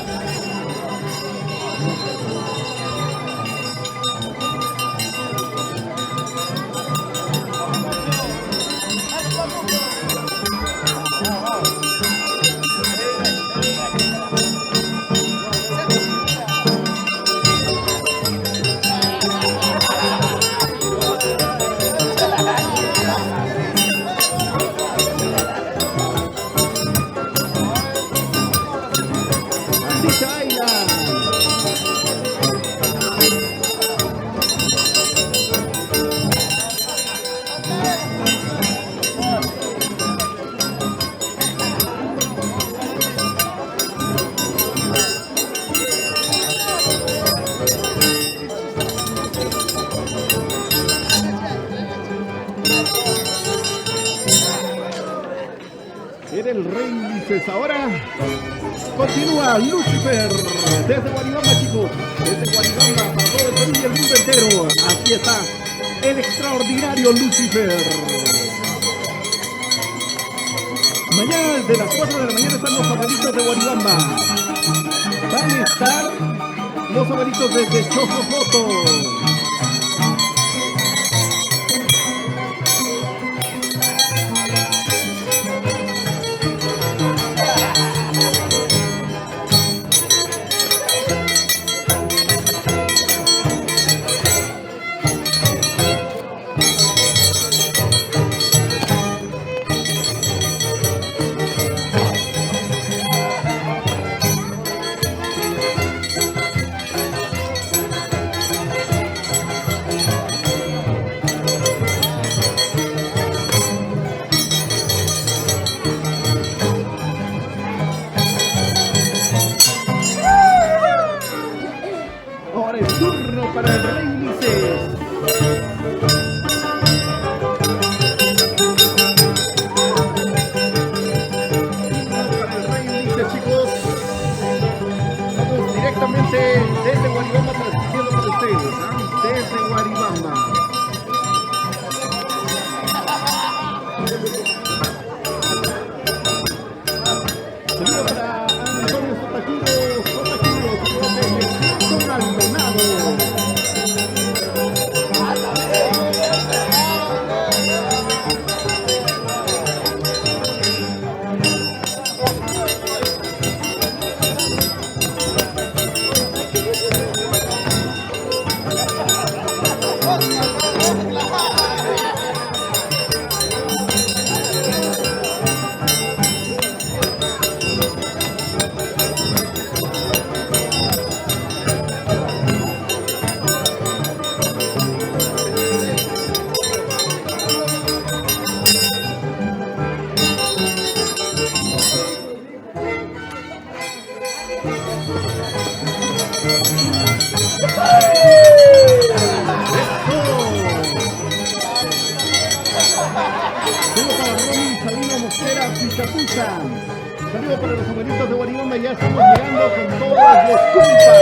Era el Rey Ulises. Ahora continúa Lucifer desde Guaribamba, chicos. Desde Guaribamba para todo el Perú y el mundo entero. Aquí está el extraordinario Lucifer. Mañana desde las 4 de la mañana están los favoritos de Guaribamba. Van a estar los favoritos desde Chocojoto. Turno para el Rey Ulises. Para el Rey Ulises, chicos. Vamos directamente desde Guaribamba transmitiendo para ustedes. Desde Guaribamba. Saludos para Antonio Sotajuro, saludos desde San Maldonado. Saludos para los abuelitos de Guaribamba, ya estamos llegando con todos los compas.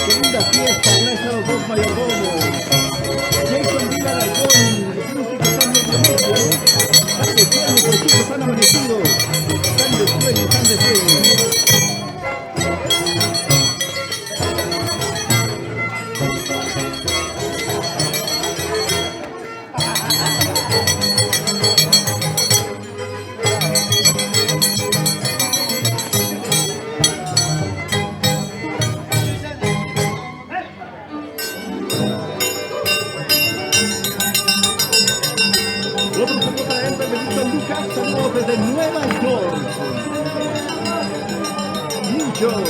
Qué linda fiesta, gracias a los dos mayordomos. Jason Vila Dalgón, los únicos que están medio medio. Están de sueño, pues chicos, están amanecidos. Están de sueño, están de sueño. Saludos desde Nueva York. New York.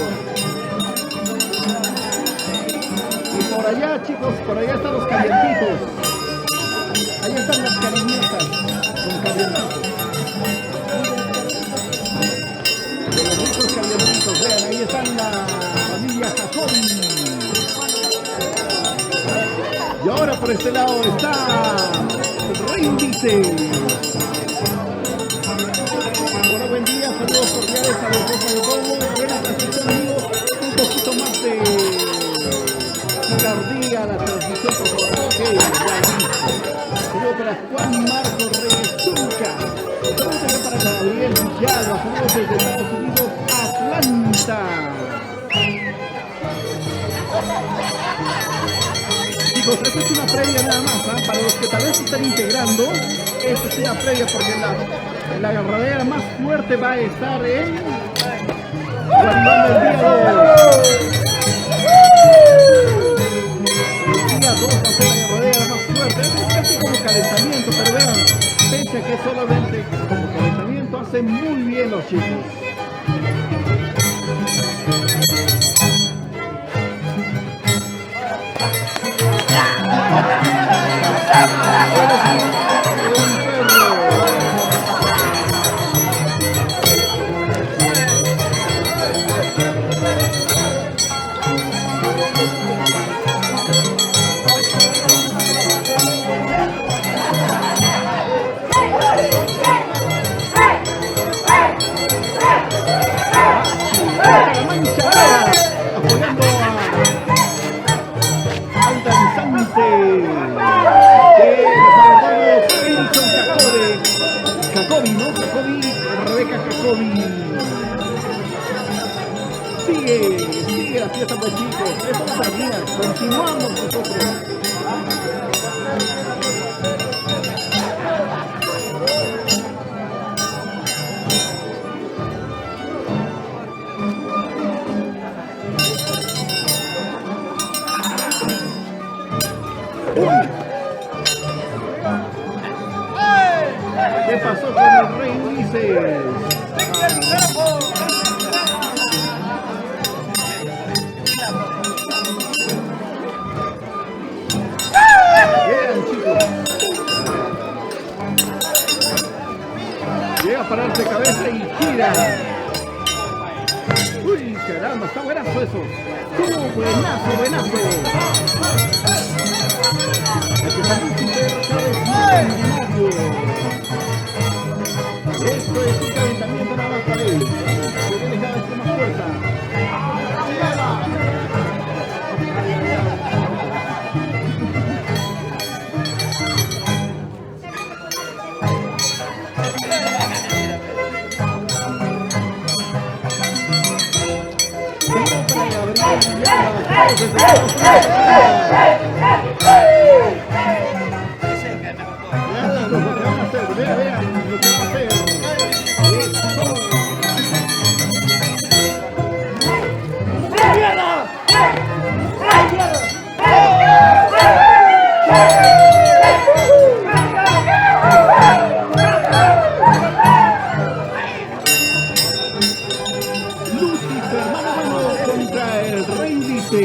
Y por allá, chicos, por allá están los calientitos. Ahí están las cariñetas con calientitos. De los ricos calientitos, vean, ahí están la familia Jacobi. Y ahora por este lado está el Rey Ulises. Buen día, saludos cordiales a los dos mayordomos. Buena transmisión, amigos. Un poquito más de picardía a la transmisión, por favor. Ok, ya listo. Saludos para Juan Marco Reyes Zunca. Saludos también para Gabriel Villalba. Saludos desde Estados Unidos, Atlanta. Chicos, esta es una previa nada más, para los que tal vez se están integrando. Esta es una previa porque la agarradera más fuerte va a estar en Guaribamba el día 2. El día 2 va a ser la agarradera más fuerte. Es casi como calentamiento, pero vean, pese a que solamente como calentamiento hacen muy bien los chicos. Apoyando al danzante de los Edison Jacobi, ¿no? Rebeca Jacobi. Sigue la fiesta, pues chicos. Eso no sabía. Continuamos nosotros. ¿Qué pasó con el Rey Ulises? Bien, chicos. Llega a pararse cabeza y gira. Uy, caramba, está buenazo eso. Estuvo buenazo, buenazo. Aquí está Lucifer Chávez Millonario. Esto es un calentamiento nada más para él. Se viene cada vez con más fuerza. Lucifer, mano a mano contra el Rey Dice.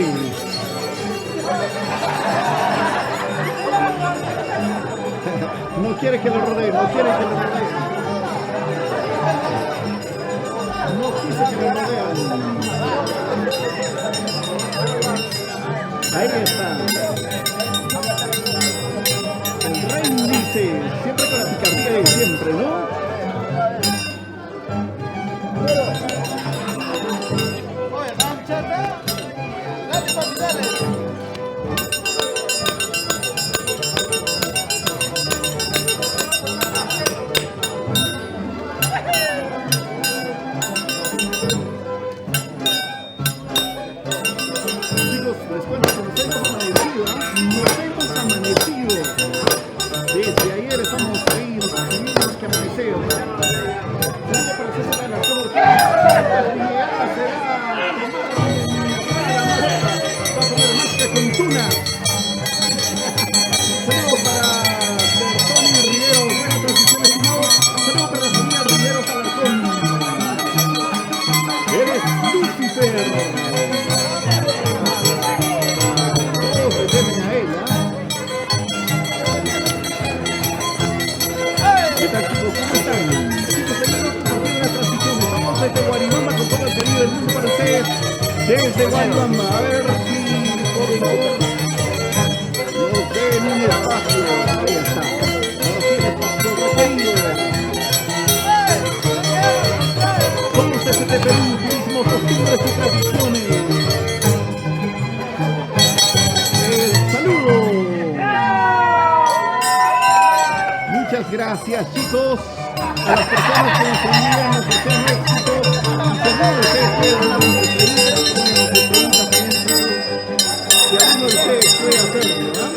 No quiere que lo rodee, no quiere que lo rodee. No quise que lo rodean. Ahí está. El Rey Dice, siempre con la picardía de siempre, ¿no? Oye, manchata. Dale, papi, dale. Chicos, les cuento que nos hemos amanecido, ¿eh? Nos hemos amanecido. Desde ayer estamos ahí, nos tuvimos que amanecer. Para César Alarcón, pues mi llegada será va a comer más que con tuna. Saludos para Tony Rivero, buena transición estimado. Saludos para la familia Rivero Alarcón. Eres Lucifer. Todos le temen a él, ¿ah? ¿Qué tal, chicos? ¿Cómo están? Chicos, seguimos compartiendo la transmisión. Estamos desde Guaribamba con todo el querido del mundo para ustedes. Desde Guaribamba. A ver si, por favor, nos den un espacio. Ahí está. Ahora sí, el espacio requerido. Somos desde Perú, turismo, costumbres y tradiciones. ¡Saludo! Muchas gracias, chicos, a las personas que nos envían, nos desean éxito. Y seguro ustedes pueden dar una entrevista, también, chicos. Si alguno de ustedes puede hacerlo, ¿verdad?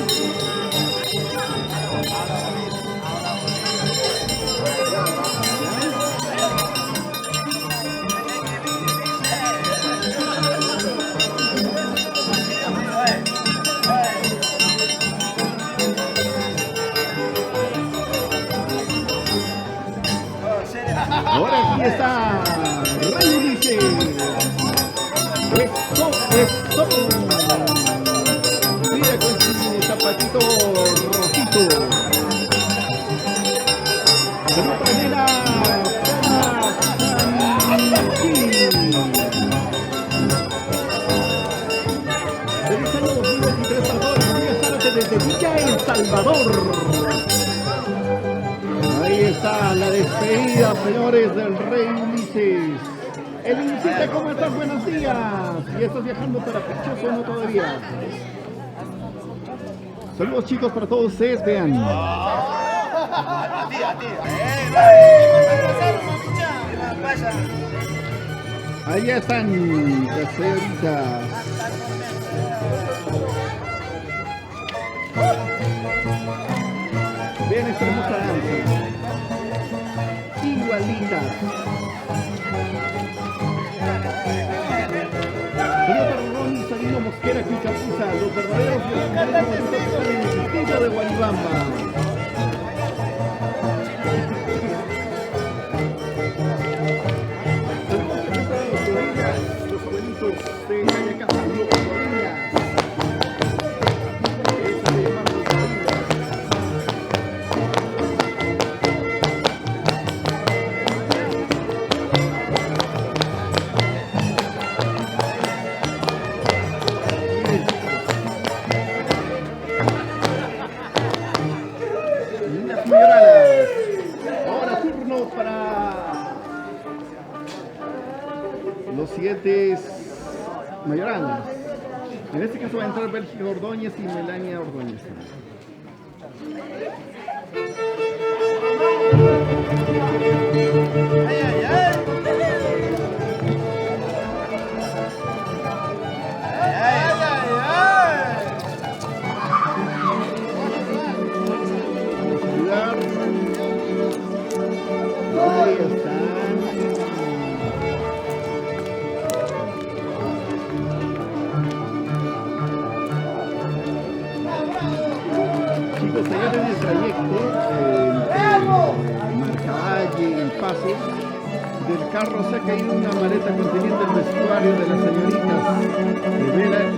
Ahora aquí está Rey Ulises. Eso, eso. Mira con su zapatito rojito. Pero para Nena feliz año 2023 para todos los días Zárate desde Villa El Salvador. Ahí está la despedida, señores, del Rey Ulises. El Ulises, ¿cómo estás? Buenos días. ¿Y estás viajando para Pichoso o no todavía? Saludos, chicos, para todos ustedes. Vean. Ahí están las señoritas. Vean esta hermosa danza. Igualita. Señor Tarrón y Sabino Mosquera aquí Capuza, los verdaderos y originales favoritos que están en el castillo de Guaribamba. Saludos que están los gorillas, los abuelitos de Yayacapa, los gorillas. Esa de llamar los gorillas. Mayorana. En este caso va a entrar Bélgica Ordóñez y Melania Ordóñez. Ay, ay, ay. Ay, ay, ay. Cuidar. Ahí está. Chicos, allá en el trayecto Marcavalle y Pasos del carro se ha caído una maleta conteniendo el vestuario de las señoritas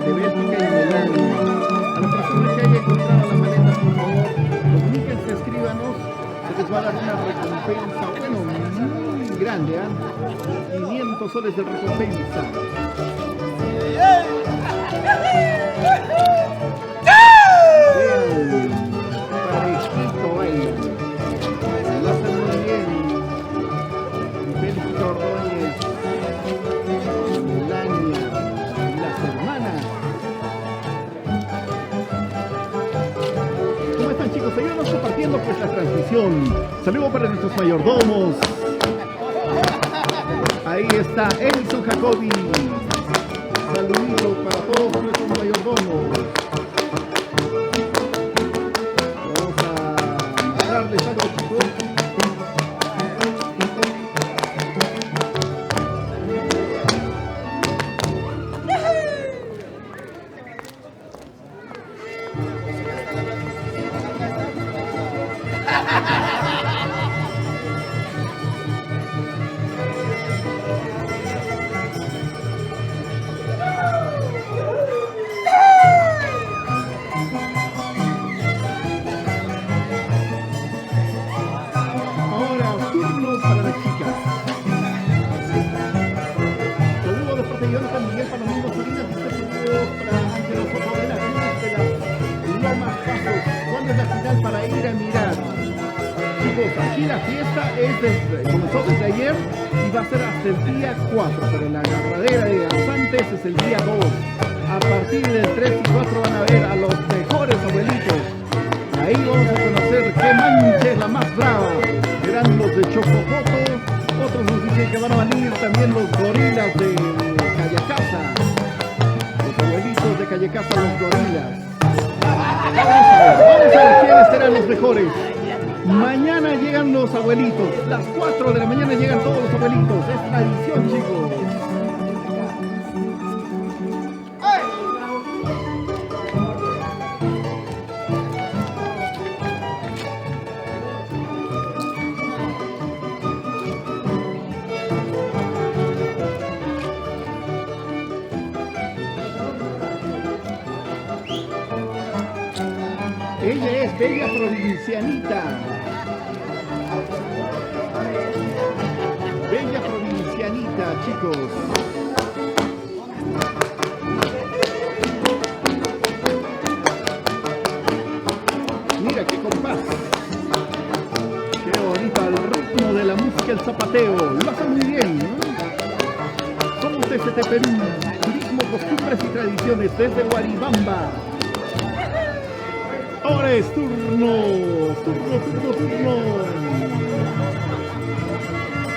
de Bélgica y Melania. A la persona que haya encontrado la maleta, por favor, comuníquense, escríbanos, se les va a dar una recompensa, bueno, muy grande, ¿eh? 500 soles de recompensa. Vean, parejito baila. Lo hacen muy bien. Bélgica Ordóñez, Melania, las hermanas. ¿Cómo están, chicos? Ayúdanos compartiendo pues la transmisión. Saludos para nuestros mayordomos. Ahí está Edison Jacobi. Saluditos para todos nuestros mayordomos. Vamos a darles algo, chicos. Ahora, turno para las chicas. Saludos de parte de Jonathan Miguel Palomino Salinas. Saludos para Ángela Soto de la Cruz de las Lomas Pasos. ¿Cuándo es la final para ir a mirar? Chicos, aquí la fiesta comenzó desde ayer y va a ser hasta el día 4, pero la agarradera de Danzantes es el día 2. A partir del 3 y 4 van a ver a los mejores abuelitos. Ahí vamos a conocer qué mancha es la más brava. Serán los de Chocopoto, otros nos dicen que van a venir también los gorilas de Cayacasa. Los abuelitos de Cayacasa, los gorilas. Vamos a ver quiénes serán los mejores. Mañana llegan los abuelitos. Las 4 de la mañana llegan todos los abuelitos. Es tradición, chicos. Ella es bella provincianita. Bella provincianita, chicos. Mira qué compás. Qué bonito el ritmo de la música, el zapateo. Lo hace muy bien, ¿no? Somos TCT Perú. Turismo, costumbres y tradiciones desde Guaribamba. Ahora es turno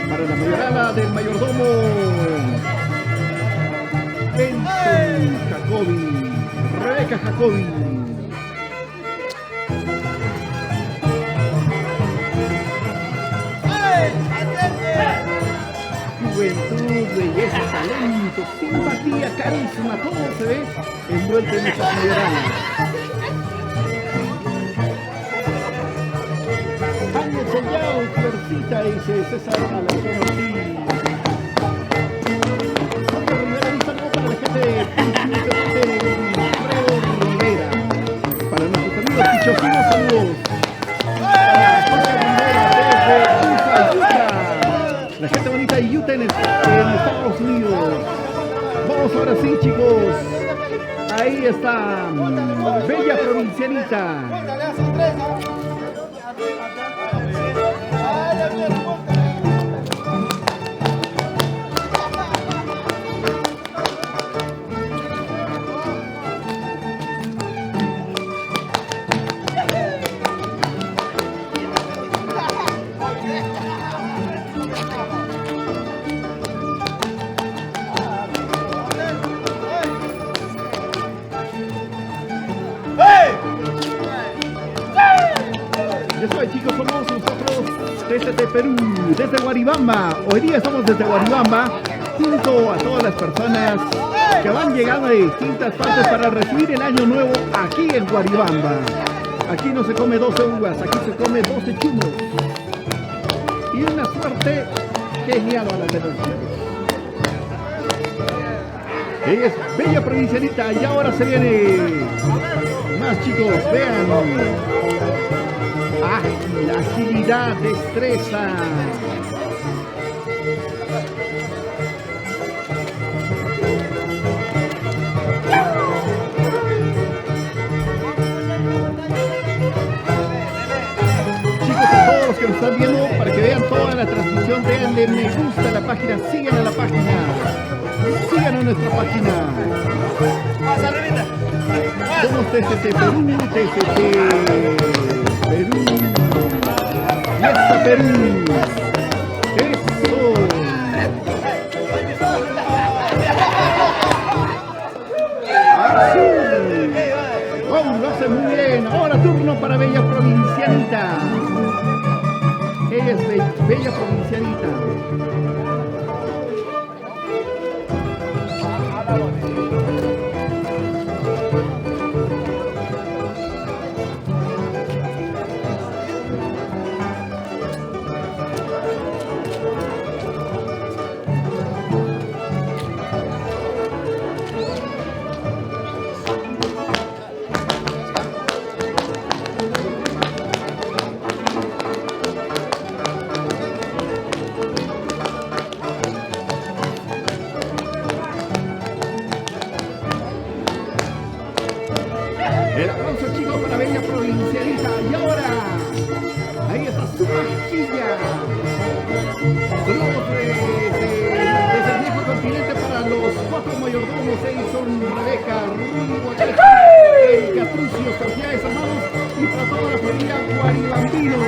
para la mayorala del mayordomo Edison Jacobi, Rebeca Jacobi. Juventud, belleza, talento, simpatía, carisma, todo se ve envuelto en esta mayorala. Sellao, Florcita, dice César Alarcón Ortiz. Jorge Rivera, un saludo para la gente de Alfredo Rivera. Para nuestros amigos pichocinos, saludos. Para Jorge Rivera desde Utah. La gente bonita de Utah en Estados Unidos. Vamos ahora sí, chicos. Ahí está bella provincianita. Ya saben, chicos, somos nosotros desde Perú, desde Guaribamba. Hoy día estamos desde Guaribamba, junto a todas las personas que van llegando de distintas partes para recibir el año nuevo aquí en Guaribamba. Aquí no se come 12 uvas, aquí se come 12 chumos. Y una suerte genial a la televisión. Ella es bella provincialita y ahora se viene más, chicos, vean. Agilidad, destreza. Chicos, a todos los que nos están viendo, para que vean toda la transmisión, denle me gusta a la página, sigan a la página. Síganos en nuestra página. Somos TCT Perú, TCT Perú. Fiesta Perú. Eso. Azul. Oh, lo hace muy bien. Ahora turno para Bella Provincianita. Ella es Bella Provincianita. El aplauso, chicos, para Bella Provincialita. Y ahora, ahí está su masquilla. Saludos desde el viejo continente para los 4 mayordomos. Edison, Rebeca, Rui, Erika, Trucio, Santiago, hermanos, y para toda la familia Guaribambinos.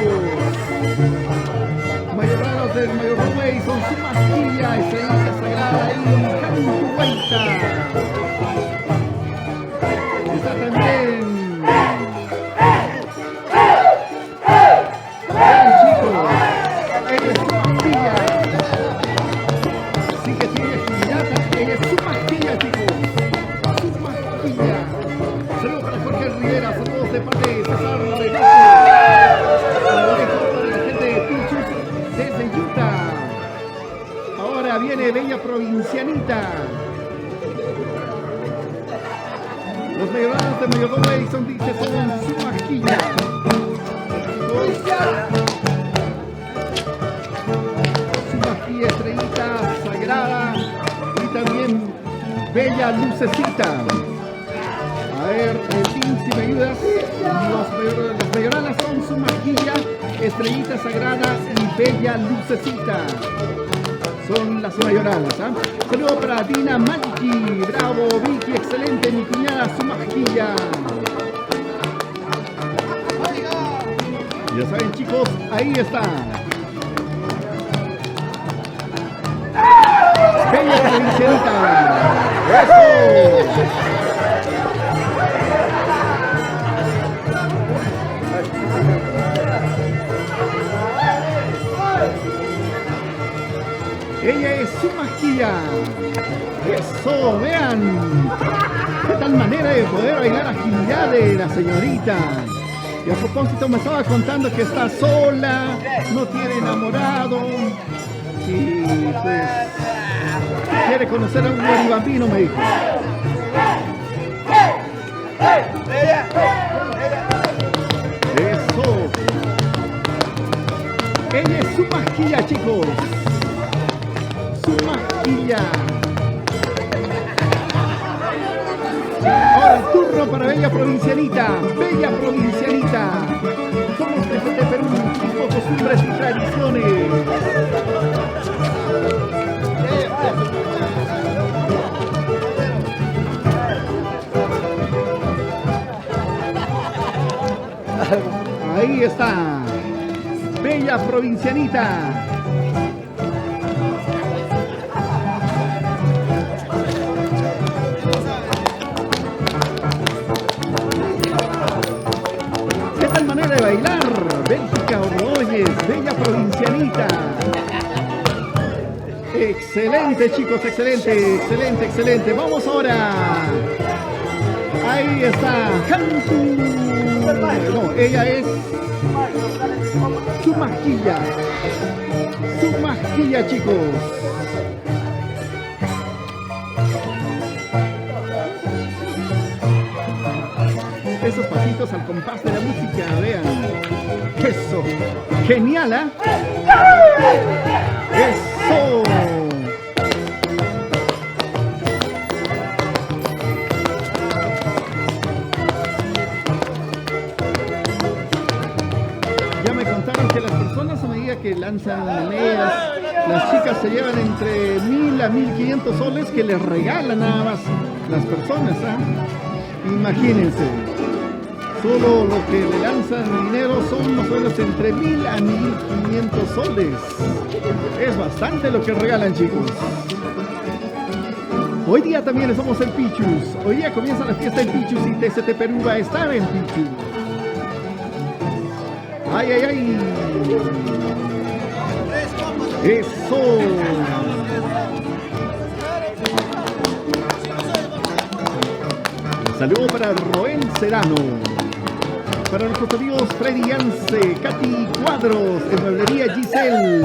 Mayordomos del mayordomo Edison, su masquilla, estrellita sagrada y Cantuaita. Está también. Vean, chicos, ella es su masquilla. Sí que tiene agilidad, ella es su masquilla, chicos. Su masquilla. Saludos para Jorge Rivera, saludos de parte de César Redondo. Saludos para la gente de Pichus desde Utah. Ahora viene Bella Provincianita. Los mayoranos de mayordomo Edison dice son su masquilla. Su masquilla estrellita sagrada y también Bella Lucecita. A ver, Tim, si me ayudas. Los mayoranas son su masquilla, estrellita sagrada y Bella Lucecita. Son las mayoranas, ¿ah? Saludos para Dina Malki, bravo, Vicky, excelente, mi cuñada, su masquilla. Ya saben, chicos, ahí está. Bella Provincianita. ¡Eso! Ella es su masquilla. Eso, vean. Qué tal manera de poder bailar agilidad de la señorita. Y a propósito me estaba contando que está sola, no tiene enamorado. Y pues quiere conocer a un guaribambino, me dijo. Eso. Ella es su masquilla, chicos. Su masquilla. Ahora el turno para Bella Provincianita. Bella Provincianita. Somos desde Perú, tipo costumbres y tradiciones. Ahí está. Bella Provincianita. ¿Qué tal manera de bailar? Excelente, chicos, excelente, excelente, excelente. Vamos ahora. Ahí está Hantu. No, ella es su masquilla. Su masquilla, chicos. Esos pasitos al compás de la música, vean. Eso. Genial, ¿eh? Eso. Ya me contaron que las personas a medida que lanzan monedas, las chicas se llevan entre 1000 a 1500 soles que les regalan nada más las personas, ¿eh? Imagínense. Solo lo que le lanzan dinero son más o menos entre 1000 a 1500 soles. Es bastante lo que regalan, chicos. Hoy día también estamos en Pichus. Hoy día comienza la fiesta en Pichus y TCT Perú va a estar en Pichus. ¡Ay, ay, ay! ¡Eso! Saludos para Roel Serrano. Para nuestros amigos Freddy Yance, Katy Cuadros, en Mueblería Giselle.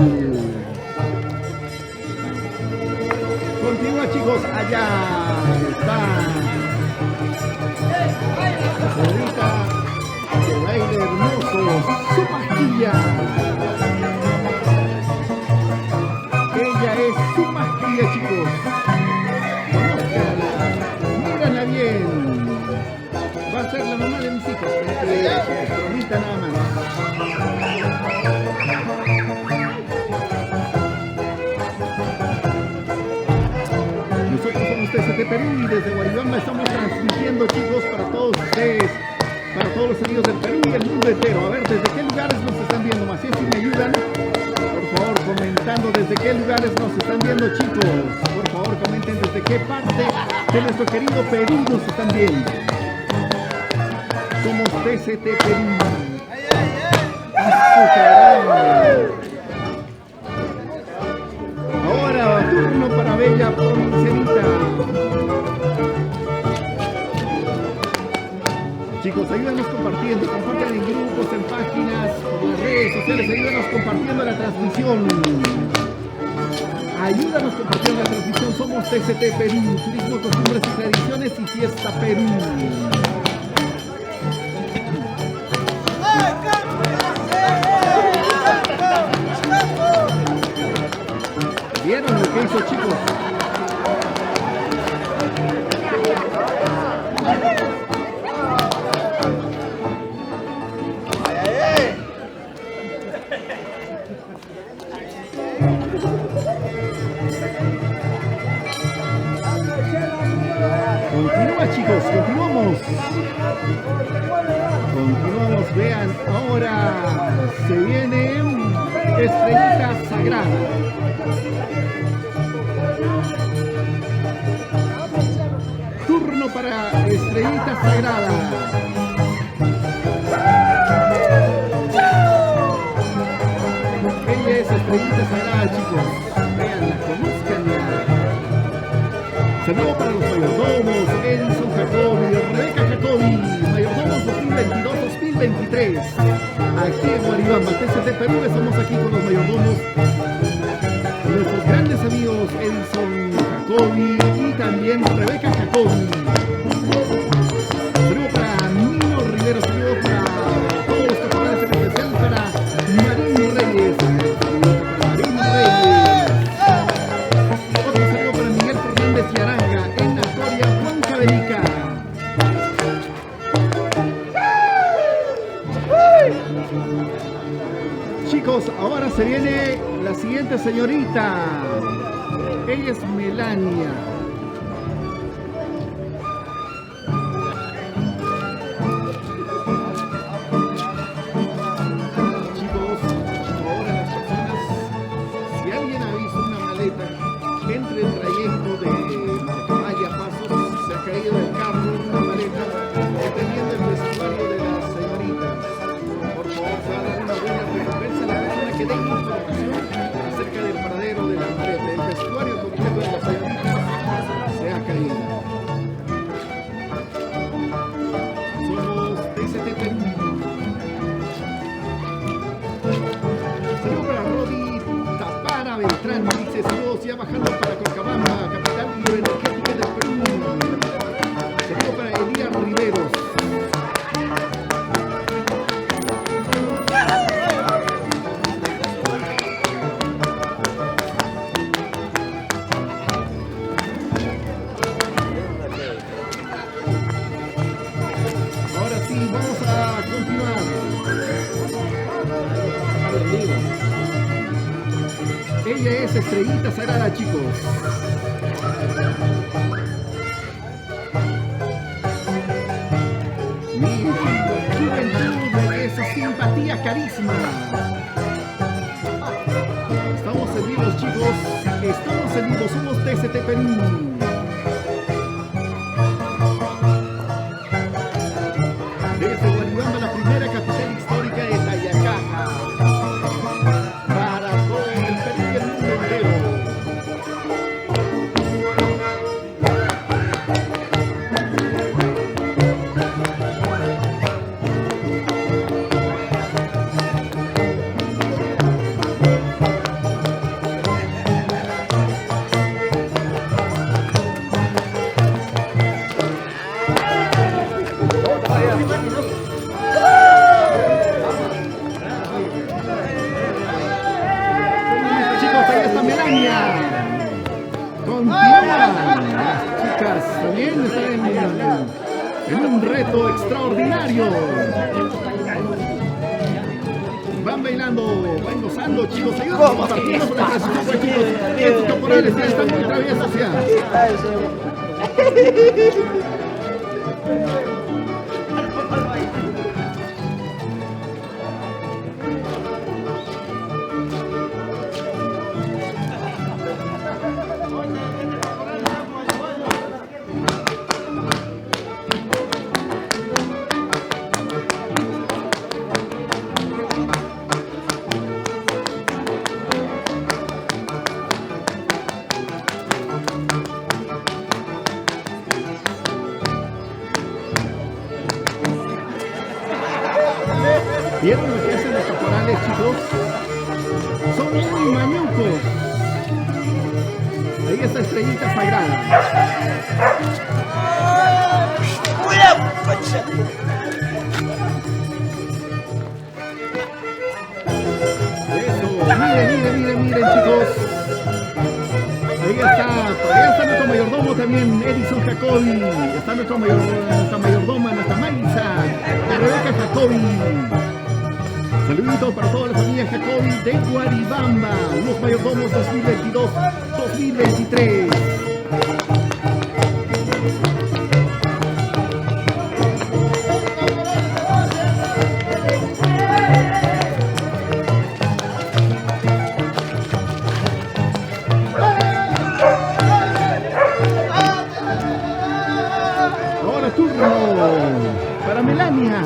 Continúa, chicos, allá está la señorita de baile hermoso, su masquilla. Ella es su masquilla, chicos. Conózcanla, mírenla bien. Va a ser la mamá de mis hijos, bromita nada más. Nosotros somos TCT Perú y desde Guaribamba estamos transmitiendo, chicos, para todos ustedes, para todos los amigos del Perú y el mundo entero. A ver, ¿desde qué lugares nos están viendo? Más si me ayudan, por favor, comentando desde qué lugares nos están viendo, chicos. Por favor, comenten desde qué parte de nuestro querido Perú nos están viendo. Somos TCT Perú. Ahora, turno para Bella Provincianita. Chicos, ayúdanos compartiendo, compartan en grupos, en páginas, por las redes sociales, ayúdanos compartiendo la transmisión. Ayúdanos compartiendo la transmisión. Somos TCT Perú, Turismo, Costumbres y Tradiciones y Fiesta Perú. ¿Vieron lo que hizo, chicos? Continúa, chicos, continuamos. Continuamos, vean, ahora se viene Estrellita Sagrada. Turno para Estrellita Sagrada. Ella es Estrellita Sagrada, chicos. Veanla, conozcanla. Saludos para los mayordomos, Edison Jacobi, Rebeca Jacobi, mayordomos 2022-2023. Aquí en Guaribamba, TCT Perú, estamos aquí con los mayordomos. Nuestros grandes amigos Edison Jacobi y también Rebeca Jacobi. Saludos para Nino Rivero, saludos para todos los capitales, en especial para Marín Reyes. Marín Reyes. Otro saludo para Miguel Fernández Yaranga en Astoria, Huancavelica. Chicos, ahora se viene la siguiente señorita. Ella es Melania. Chicos, ahora las personas, si alguien ha visto una maleta entre el trayecto de Marcamaya a Pasos, se ha caído del carro una maleta deteniendo el vestuario de las señoritas. Por favor, se va a dar una buena recompensa a la persona que dé información acerca del paradero de la maleta, el vestuario bajando para Cochabamba, capital hidroenergética del Perú. Saludo para Elías Riveros. Ahora sí, vamos a continuar. Ella es Estrellita Sagrada, chicos. Miren, juventud, esa simpatía, carisma. Estamos en vivos, chicos. Estamos en vivo, somos TCT Perú. Desde Guaribamba, la primera capital histórica de Tayacaja. Para todo el Perú y el mundo entero. Chicos, ahí está Melania. Continúan las chicas también están en un reto extraordinario. Van bailando, van gozando, chicos. Ayúdenme compartiendo por la transmisión, chicos. Estos temporales ya están muy traviesos ya. ¿Vieron lo que hacen los caporales, chicos? Son muy mañucos. Ahí está Estrellita Sagrada. Eso, miren, chicos. Ahí está nuestro mayordomo también, Edison Jacobi. Está nuestra mayordoma, nuestra Maisa, Rebeca Jacobi. Saludos para toda la familia Jacobi de Guaribamba, los mayordomos 2022-2023. Ahora turno para Melania.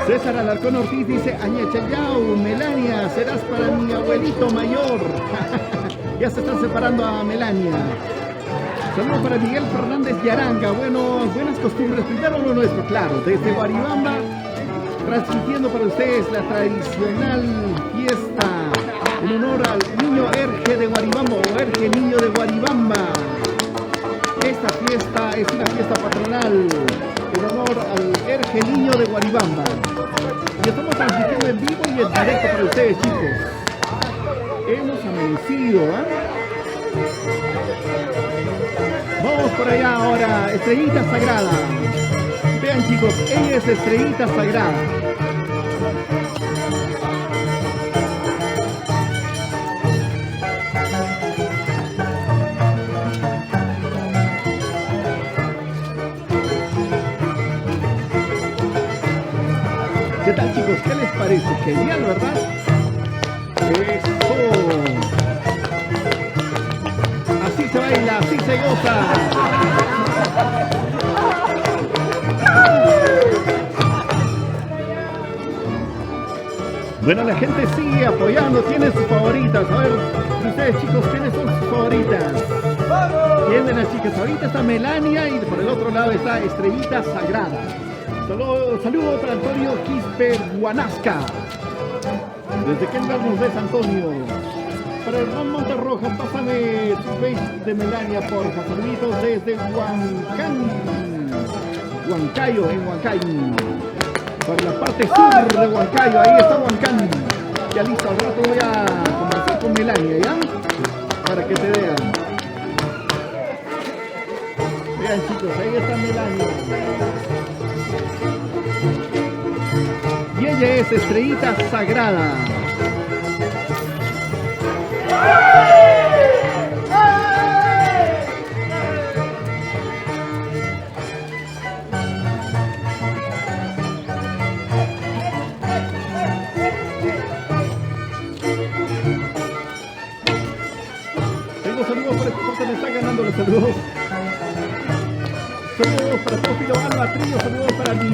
César Alarcón Ortiz dice: Añachayau, Melania, serás para mi abuelito mayor. Ya se están separando a Melania. Saludos para Miguel Fernández Yaranga. Bueno, buenas costumbres. Primero lo nuestro, claro. Desde Guaribamba, transmitiendo para ustedes la tradicional fiesta en honor al niño Erge de Guaribamba o Erge Niño de Guaribamba. Esta fiesta es una fiesta patronal en honor al Erge Niño de Guaribamba. Y estamos transmitiendo en vivo y en directo para ustedes, chicos. Hemos amanecido, ¿eh? Vamos por allá ahora, Estrellita Sagrada. Vean, chicos, ella es Estrellita Sagrada. ¿Qué tal, chicos? ¿Qué les parece? Genial, ¿verdad? Eso. Así se baila, así se goza. Bueno, la gente sigue apoyando, tiene sus favoritas. A ver, ustedes, chicos, ¿quiénes son sus favoritas? ¿Quién de las chicas? Ahorita está Melania y por el otro lado está Estrellita Sagrada. Saludos para Antonio Quisper Huanasca. Desde qué lugar nos ves, Antonio. Para Hernán Monterrojas, pásame tu face de Melania, por favoritos desde Huancán. Huancayo, en Huancayo. Por la parte sur de Huancayo, ahí está Huancán. Ya listo, al rato voy a conversar con Melania, ¿ya? Para que te vean. Vean, chicos, ahí está Melania. Y ella es Estrellita Sagrada. Tengo saludos para esta parte, me están ganando los saludos. Saludos para Tófilo Alba Trillo, saludos para mi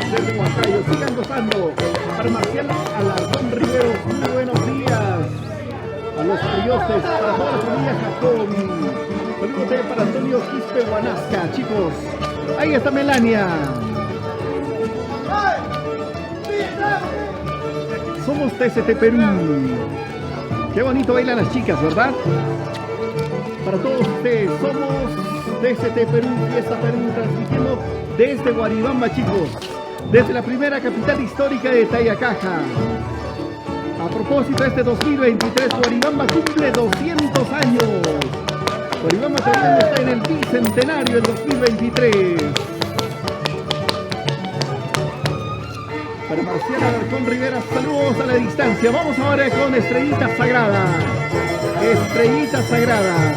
desde Huancayo, sigan gozando. Para Marcial Alarcón Riveros, muy buenos días. A los trillotes, para toda la familia Jacobi. Saludos también para Antonio Quispe Huanasca, chicos. Ahí está Melania. Somos TCT Perú. Qué bonito bailan las chicas, ¿verdad? Para todos ustedes, somos TCT Perú, Fiesta Perú, transmitiendo desde Guaribamba, chicos. Desde la primera capital histórica de Tayacaja. A propósito, este 2023, Guaribamba cumple 200 años. Guaribamba también está en el bicentenario del 2023. Para Marcial Alarcón Rivera, saludos a la distancia. Vamos ahora con Estrellita Sagrada. Estrellita Sagrada.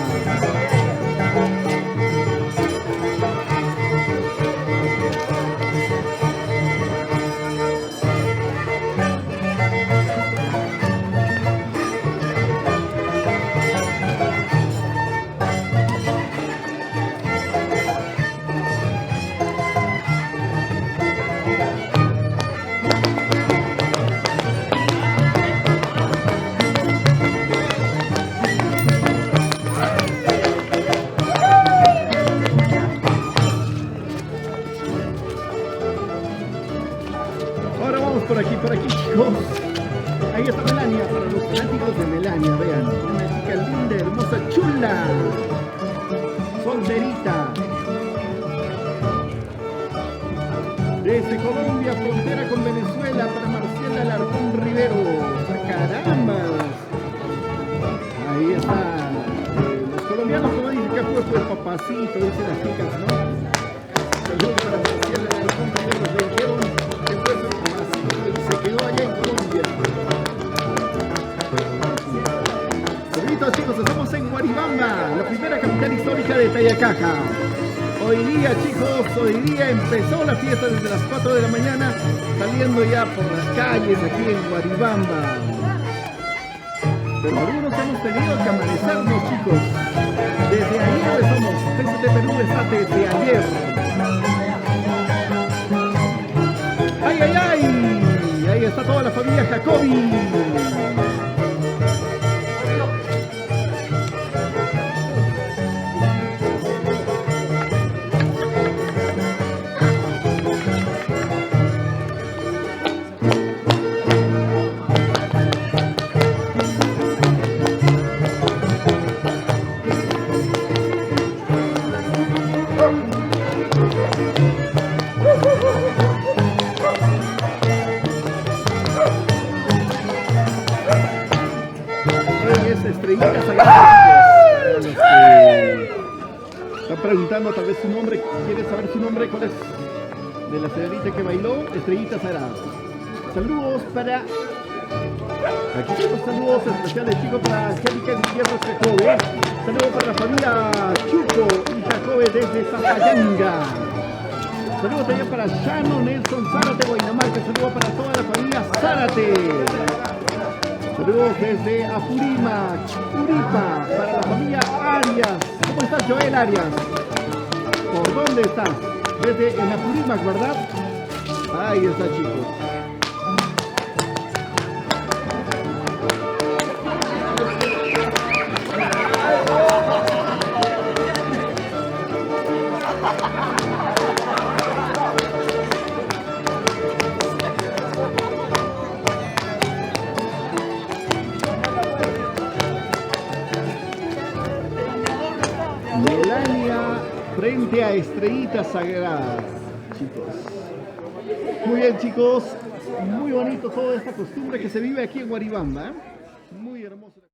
Por aquí, chicos. Ahí está Melania, para los fanáticos de Melania, vean. Una chica linda, hermosa, chula. Solterita. Desde Colombia, frontera con Venezuela, para Marcial Alarcón Riveros. ¡Caramba! Ahí está. Los colombianos, como dicen, que fue pues papacito, dicen las chicas, ¿no? Saludos para Marcial Alarcón Riveros. Le dijeron que fue su papacito y se quedó allá en Colombia. Saluditos, chicos, estamos en Guaribamba, la primera capital histórica de Tayacaja. Hoy día, chicos, hoy día empezó la fiesta desde las 4 de la mañana, saliendo ya por las calles aquí en Guaribamba. Pero algunos hemos tenido que amanecernos, chicos. Desde ayer estamos, TCT Perú está desde ayer. ¡Ay, ay, ay! Ahí está toda la familia Jacobi. Estrellita Sagrada. Están preguntando tal vez su nombre. ¿Quieres saber su nombre? ¿Cuál es? De la señorita que bailó, Estrellita Sagrada. Saludos para... Aquí tenemos saludos especiales, chicos, para Angélica Gutiérrez Jacobe. Saludos para la familia Chuco y Jacobe desde Zapayanga. Saludos también para Shano Nelson Zárate, Guaynamarca. Saludos para toda la familia Zárate. Saludos desde Apurímac, Uripa, para la familia Arias. ¿Cómo estás, Joel Arias? ¿Por dónde estás? Desde en Apurímac, ¿verdad? Ahí está, chicos. frente a Estrellita Sagrada, chicos. Muy bien, chicos. Muy bonito toda esta costumbre que se vive aquí en Guaribamba. Muy hermoso.